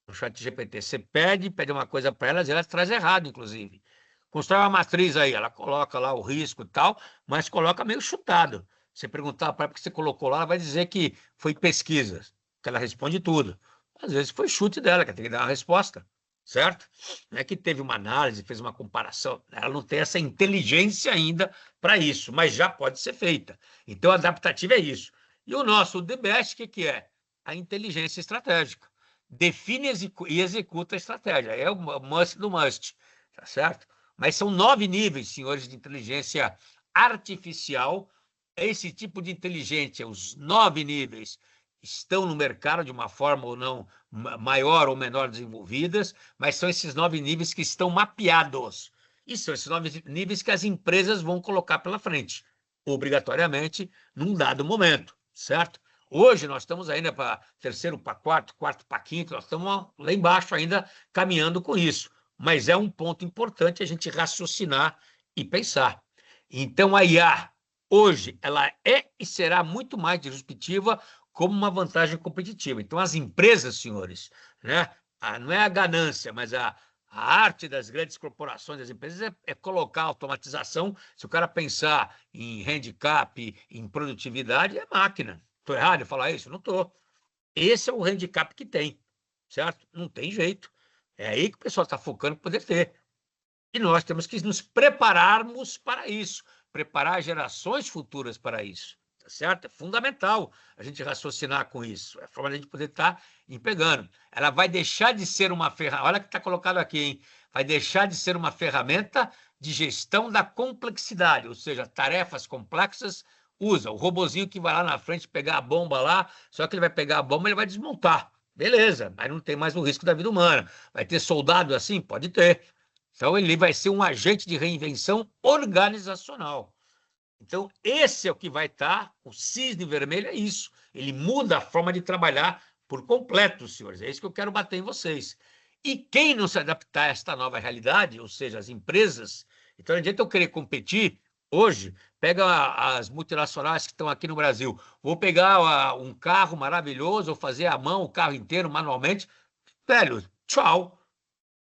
No chat GPT, você pede uma coisa para ela traz errado, inclusive. Constrói uma matriz aí, ela coloca lá o risco e tal, mas coloca meio chutado. Você perguntar para ela porque você colocou lá, ela vai dizer que foi pesquisa, que ela responde tudo. Às vezes foi chute dela, que tem que dar uma resposta, certo? Não é que teve uma análise, fez uma comparação, ela não tem essa inteligência ainda para isso, mas já pode ser feita. Então, adaptativa é isso. E o nosso The Best, o que é? A inteligência estratégica. Define e executa a estratégia. É o must do must, tá certo? Mas são 9 níveis, senhores, de inteligência artificial. Esse tipo de inteligência, os 9 níveis, estão no mercado de uma forma ou não maior ou menor desenvolvidas, mas são esses 9 níveis que estão mapeados. E são esses 9 níveis que as empresas vão colocar pela frente, obrigatoriamente, num dado momento, certo? Hoje nós estamos ainda para terceiro para quarto, quarto para quinto, nós estamos lá embaixo ainda caminhando com isso. Mas é um ponto importante a gente raciocinar e pensar. Então, a IA, hoje, ela é e será muito mais disruptiva como uma vantagem competitiva. Então, as empresas, senhores, né, não é a ganância, mas a arte das grandes corporações, das empresas, é colocar automatização. Se o cara pensar em handicap, em produtividade, é máquina. Estou errado em falar isso? Não estou. Esse é o handicap que tem, certo? Não tem jeito. É aí que o pessoal está focando para poder ter. E nós temos que nos prepararmos para isso, preparar gerações futuras para isso. Tá certo? É fundamental a gente raciocinar com isso. É a forma de a gente poder estar empregando. Ela vai deixar de ser uma ferramenta. Olha o que está colocado aqui, hein? Vai deixar de ser uma ferramenta de gestão da complexidade, ou seja, tarefas complexas. Usa o robozinho que vai lá na frente pegar a bomba lá, só que ele vai pegar a bomba e ele vai desmontar. Beleza, mas não tem mais o risco da vida humana. Vai ter soldado assim? Pode ter. Então, ele vai ser um agente de reinvenção organizacional. Então, esse é o que vai estar, o cisne vermelho é isso. Ele muda a forma de trabalhar por completo, senhores. É isso que eu quero bater em vocês. E quem não se adaptar a esta nova realidade, ou seja, as empresas, então não adianta eu querer competir hoje, pega as multinacionais que estão aqui no Brasil, vou pegar um carro maravilhoso, vou fazer à mão o carro inteiro, manualmente, velho, tchau.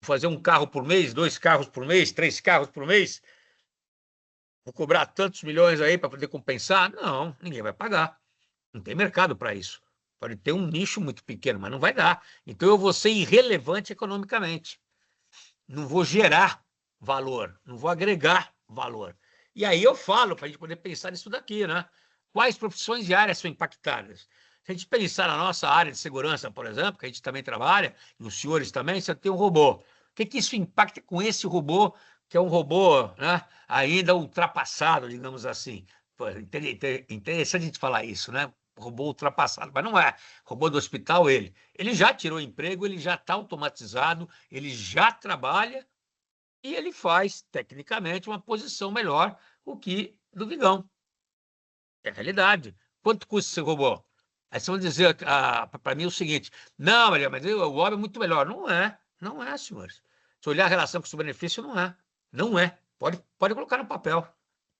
Fazer um carro por mês, 2 carros por mês, 3 carros por mês, vou cobrar tantos milhões aí para poder compensar? Não, ninguém vai pagar. Não tem mercado para isso. Pode ter um nicho muito pequeno, mas não vai dar. Então eu vou ser irrelevante economicamente. Não vou gerar valor, não vou agregar valor. E aí eu falo para a gente poder pensar nisso daqui, né? Quais profissões e áreas são impactadas? Se a gente pensar na nossa área de segurança, por exemplo, que a gente também trabalha, e os senhores também, você tem um robô. O que isso impacta com esse robô, que é um robô, né, ainda ultrapassado, digamos assim? Pô, interessante a gente falar isso, né? Robô ultrapassado, mas não é. Robô do hospital, ele já tirou emprego, ele já está automatizado, ele já trabalha e ele faz, tecnicamente, uma posição melhor o que do Vigão. É a realidade. Quanto custa esse robô? Aí vocês vão dizer para mim o seguinte: não, Maria, mas o homem é muito melhor. Não é, senhores. Se olhar a relação custo-benefício, não é. Não é. Pode colocar no papel.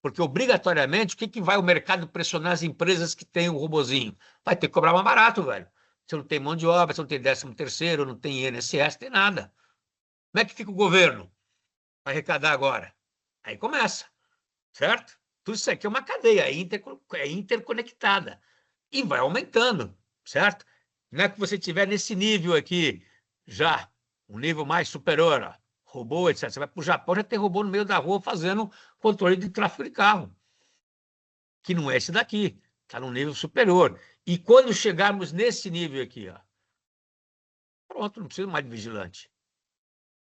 Porque, obrigatoriamente, o que vai o mercado pressionar as empresas que têm o robozinho? Vai ter que cobrar mais barato, velho. Você não tem mão de obra, você não tem 13º, não tem INSS, não tem nada. Como é que fica o governo? Vai arrecadar agora. Aí começa, certo? Tudo isso aqui é uma cadeia, é interconectada. E vai aumentando, certo? Não é que você tiver nesse nível aqui, já, um nível mais superior, ó, robô, etc. Você vai para o Japão, já tem robô no meio da rua fazendo controle de tráfego de carro, que não é esse daqui, está num nível superior. E quando chegarmos nesse nível aqui, ó, pronto, não precisa mais de vigilante.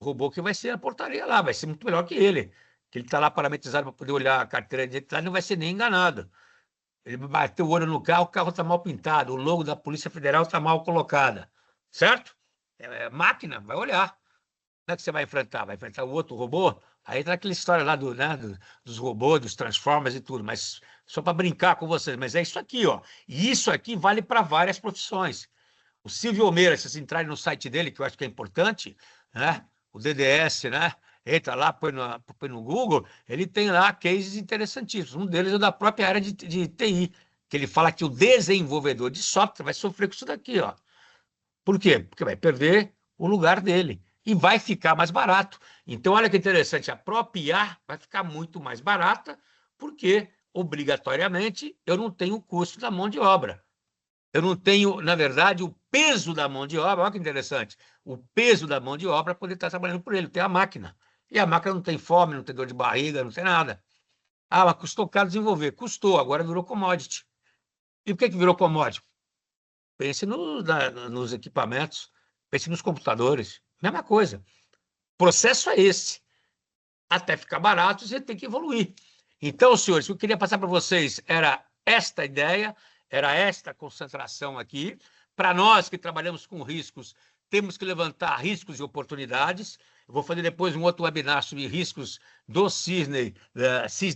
O robô que vai ser a portaria lá, vai ser muito melhor que ele ele está lá parametrizado para poder olhar a carteira de identidade, não vai ser nem enganado. Ele bateu o olho no carro, o carro está mal pintado, o logo da Polícia Federal está mal colocada, certo? É máquina, vai olhar. Não é que você vai enfrentar? Vai enfrentar o outro robô? Aí entra aquela história lá dos robôs, dos Transformers e tudo, mas só para brincar com vocês. Mas é isso aqui, ó. E isso aqui vale para várias profissões. O Silvio Almeida, se vocês entrarem no site dele, que eu acho que é importante, né? O DDS, né? Entra lá, põe no Google, ele tem lá cases interessantíssimos. Um deles é da própria área de TI, que ele fala que o desenvolvedor de software vai sofrer com isso daqui, ó. Por quê? Porque vai perder o lugar dele e vai ficar mais barato. Então, olha que interessante, a própria IA vai ficar muito mais barata, porque, obrigatoriamente, eu não tenho o custo da mão de obra. Eu não tenho, na verdade, o peso da mão de obra. Olha que interessante. O peso da mão de obra para poder estar trabalhando por ele. Tem a máquina. E a máquina não tem fome, não tem dor de barriga, não tem nada. Ah, mas custou caro desenvolver. Custou, agora virou commodity. E por que virou commodity? Pense nos equipamentos, pense nos computadores. Mesma coisa. O processo é esse. Até ficar barato, você tem que evoluir. Então, senhores, o que eu queria passar para vocês era esta ideia, era esta concentração aqui. Para nós que trabalhamos com riscos, temos que levantar riscos e oportunidades. Eu vou fazer depois um outro webinar sobre riscos do cisne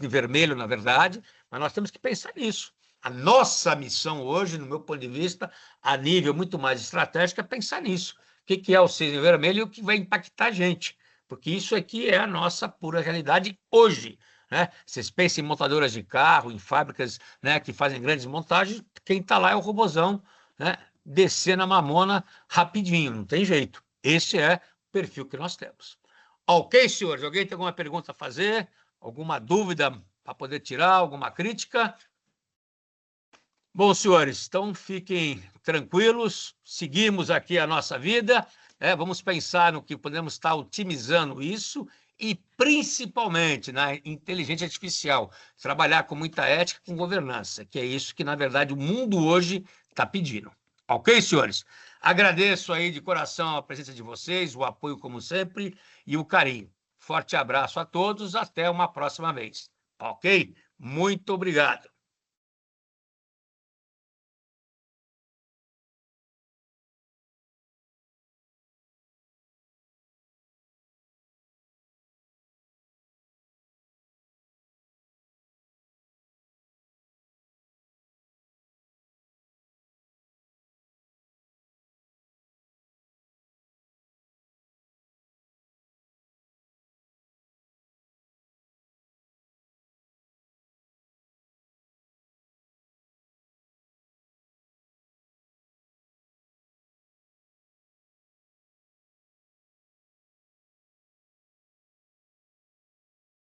vermelho, na verdade, mas nós temos que pensar nisso. A nossa missão hoje, no meu ponto de vista, a nível muito mais estratégico, é pensar nisso. O que é o cisne vermelho e o que vai impactar a gente. Porque isso aqui é a nossa pura realidade hoje. Né? Vocês pensam em montadoras de carro, em fábricas, né, que fazem grandes montagens, quem está lá é o robozão, né, descer na mamona rapidinho, não tem jeito. Esse é o perfil que nós temos. Ok, senhores? Alguém tem alguma pergunta a fazer? Alguma dúvida para poder tirar? Alguma crítica? Bom, senhores, então fiquem tranquilos, seguimos aqui a nossa vida, vamos pensar no que podemos estar otimizando isso e, principalmente, na inteligência artificial, trabalhar com muita ética e com governança, que é isso que, na verdade, o mundo hoje está pedindo. Ok, senhores? Agradeço aí de coração a presença de vocês, o apoio, como sempre, e o carinho. Forte abraço a todos, até uma próxima vez. Ok? Muito obrigado.